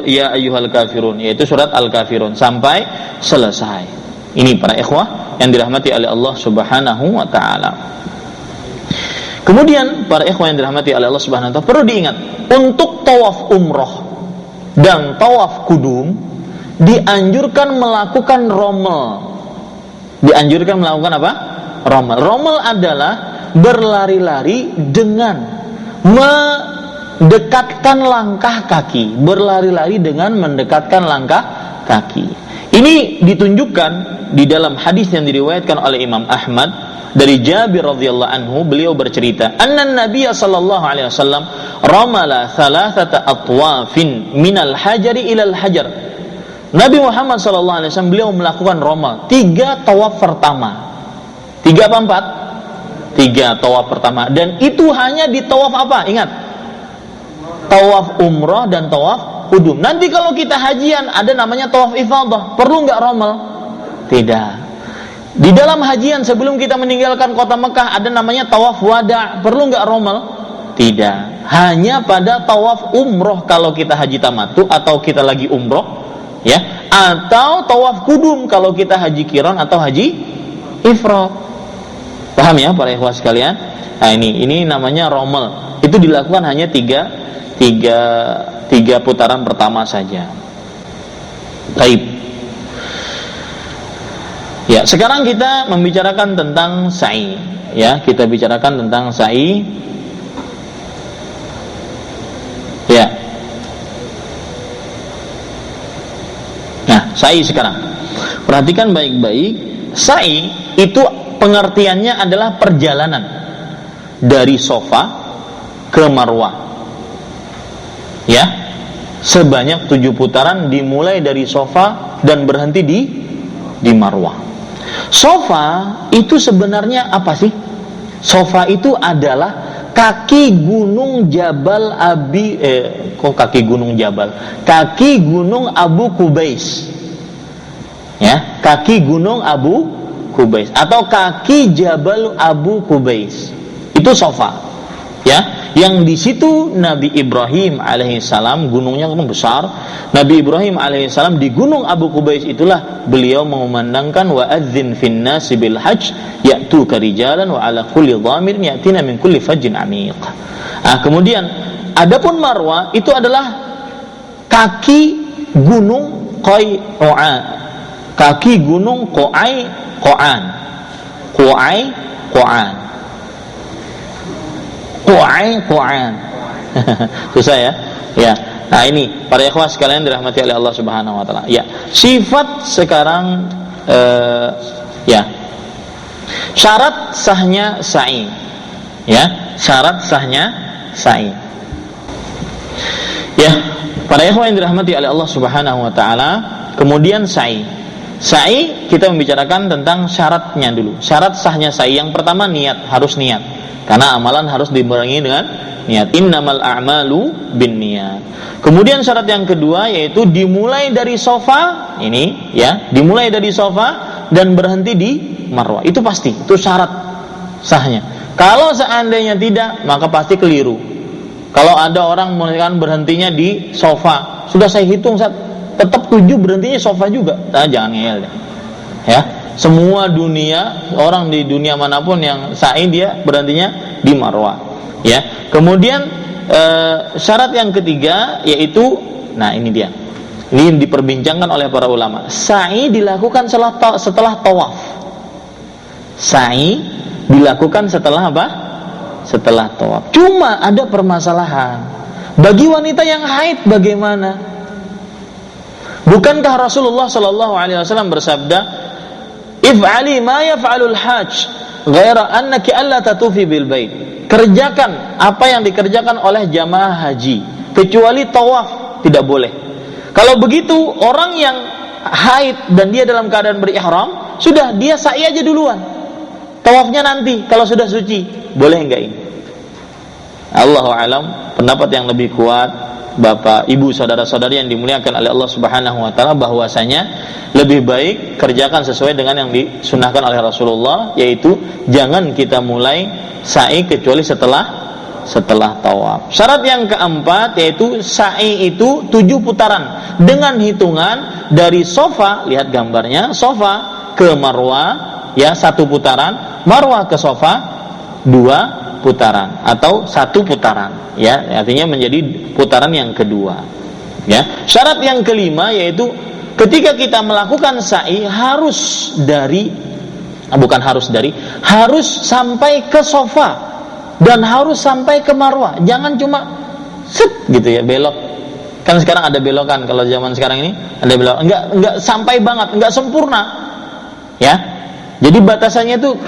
ya ayyuhal kafirun, yaitu surat Al-Kafirun sampai selesai. Ini para ikhwah yang dirahmati oleh Allah Subhanahu wa taala. Kemudian para ikhwah yang dirahmati oleh Allah Subhanahu wa taala, perlu diingat untuk tawaf umroh dan tawaf kudum dianjurkan melakukan rommel. Dianjurkan melakukan apa? Rommel. Rommel adalah berlari-lari dengan mendekatkan langkah kaki. Berlari-lari dengan mendekatkan langkah kaki. Ini ditunjukkan di dalam hadis yang diriwayatkan oleh Imam Ahmad dari Jabir radhiyallahu anhu. Beliau bercerita, "Anna Nabiy sallallahu alaihi wasallam ramala thalathata atwafin minal hajari ilal hajar." Nabi Muhammad sallallahu alaihi wasallam beliau melakukan romal 3 tawaf pertama. 3 apa 4? 3 tawaf pertama, dan itu hanya di tawaf apa? Ingat. Tawaf umrah dan tawaf kudum. Nanti kalau kita hajian ada namanya tawaf ifadah. Perlu enggak romal? Tidak. Di dalam hajian sebelum kita meninggalkan kota Mekah ada namanya tawaf wada. Perlu enggak romal? Tidak. Hanya pada tawaf umroh kalau kita haji tamattu atau kita lagi umroh, ya, atau tawaf kudum kalau kita haji qiran atau haji ifrad. Paham ya para ikhwah sekalian? Nah, ini namanya romal. Itu dilakukan hanya tiga putaran pertama saja. Baik. Ya, sekarang kita membicarakan tentang sa'i. Ya, kita bicarakan tentang sa'i. Ya. Nah, sa'i sekarang. Perhatikan baik-baik. Sa'i itu pengertiannya adalah perjalanan dari Safa ke Marwah. Ya. Sebanyak 7 putaran dimulai dari Safa dan berhenti di Marwah. Safa itu sebenarnya apa sih? Safa itu adalah kaki gunung Jabal kaki gunung Abu Qubais. Ya, kaki gunung Abu Qubais atau kaki Jabal Abu Qubais. Itu Safa. Ya, yang di situ Nabi Ibrahim alaihissalam, gunungnya besar. Nabi Ibrahim alaihissalam di gunung Abu Qubais itulah beliau mengumandangkan wa adzin fin nasi bil hajj ya'tuka rijalan wa ala kulli dhamirin ya'tina min kulli fajjin amiq. Nah, kemudian adapun Marwah itu adalah kaki gunung Qai'an. Kaki gunung Qai'an. Susah ya? Ya. Nah, ini para ikhwah sekalian dirahmati oleh Allah Subhanahu wa taala. Ya, sifat sekarang ya. Syarat sahnya sa'i. Ya, syarat sahnya sa'i. Ya, para ikhwah yang dirahmati oleh Allah Subhanahu wa taala, kemudian sa'i. Sa'i kita membicarakan tentang syaratnya dulu. Syarat sahnya sa'i yang pertama niat, harus niat. Karena amalan harus dibarengi dengan niat. Innamal a'malu binniyat. Kemudian syarat yang kedua yaitu dimulai dari Safa, ini ya, dimulai dari Safa dan berhenti di Marwah. Itu pasti, itu syarat sahnya. Kalau seandainya tidak, maka pasti keliru. Kalau ada orang mengatakan berhentinya di Safa, sudah saya hitung tetap 7 berhentinya Safa juga. Nah, jangan ngeyel deh. Ya. Semua dunia, orang di dunia manapun yang sa'i dia berhentinya di Marwah. Ya. Kemudian syarat yang ketiga yaitu, nah ini dia. Ini diperbincangkan oleh para ulama. Sa'i dilakukan setelah tawaf. Sa'i dilakukan setelah apa? Setelah tawaf. Cuma ada permasalahan. Bagi wanita yang haid bagaimana? Bukankah Rasulullah sallallahu alaihi wasallam bersabda, "If'ali ma yaf'alul hajj, ghaira annaki alla tatufi bil bait." Kerjakan apa yang dikerjakan oleh jamaah haji, kecuali tawaf tidak boleh. Kalau begitu, orang yang haid dan dia dalam keadaan berihram, sudah dia sa'i aja duluan. Tawafnya nanti kalau sudah suci. Boleh enggak ini? Allahu a'lam, pendapat yang lebih kuat Bapak, Ibu, saudara-saudari yang dimuliakan oleh Allah Subhanahu wa taala, bahwasanya lebih baik kerjakan sesuai dengan yang disunahkan oleh Rasulullah, yaitu jangan kita mulai sa'i kecuali setelah tawaf. Syarat yang keempat yaitu sa'i itu 7 putaran dengan hitungan dari Safa, lihat gambarnya, Safa ke Marwah ya 1 putaran, Marwah ke Safa 2 putaran atau 1 putaran ya, artinya menjadi putaran yang kedua ya. Syarat yang kelima yaitu ketika kita melakukan sa'i harus sampai ke Safa dan harus sampai ke Marwah, jangan cuma set gitu ya, belok. Kan sekarang ada belokan, kalau zaman sekarang ini ada belok, enggak sampai banget, enggak sempurna ya. Jadi batasannya itu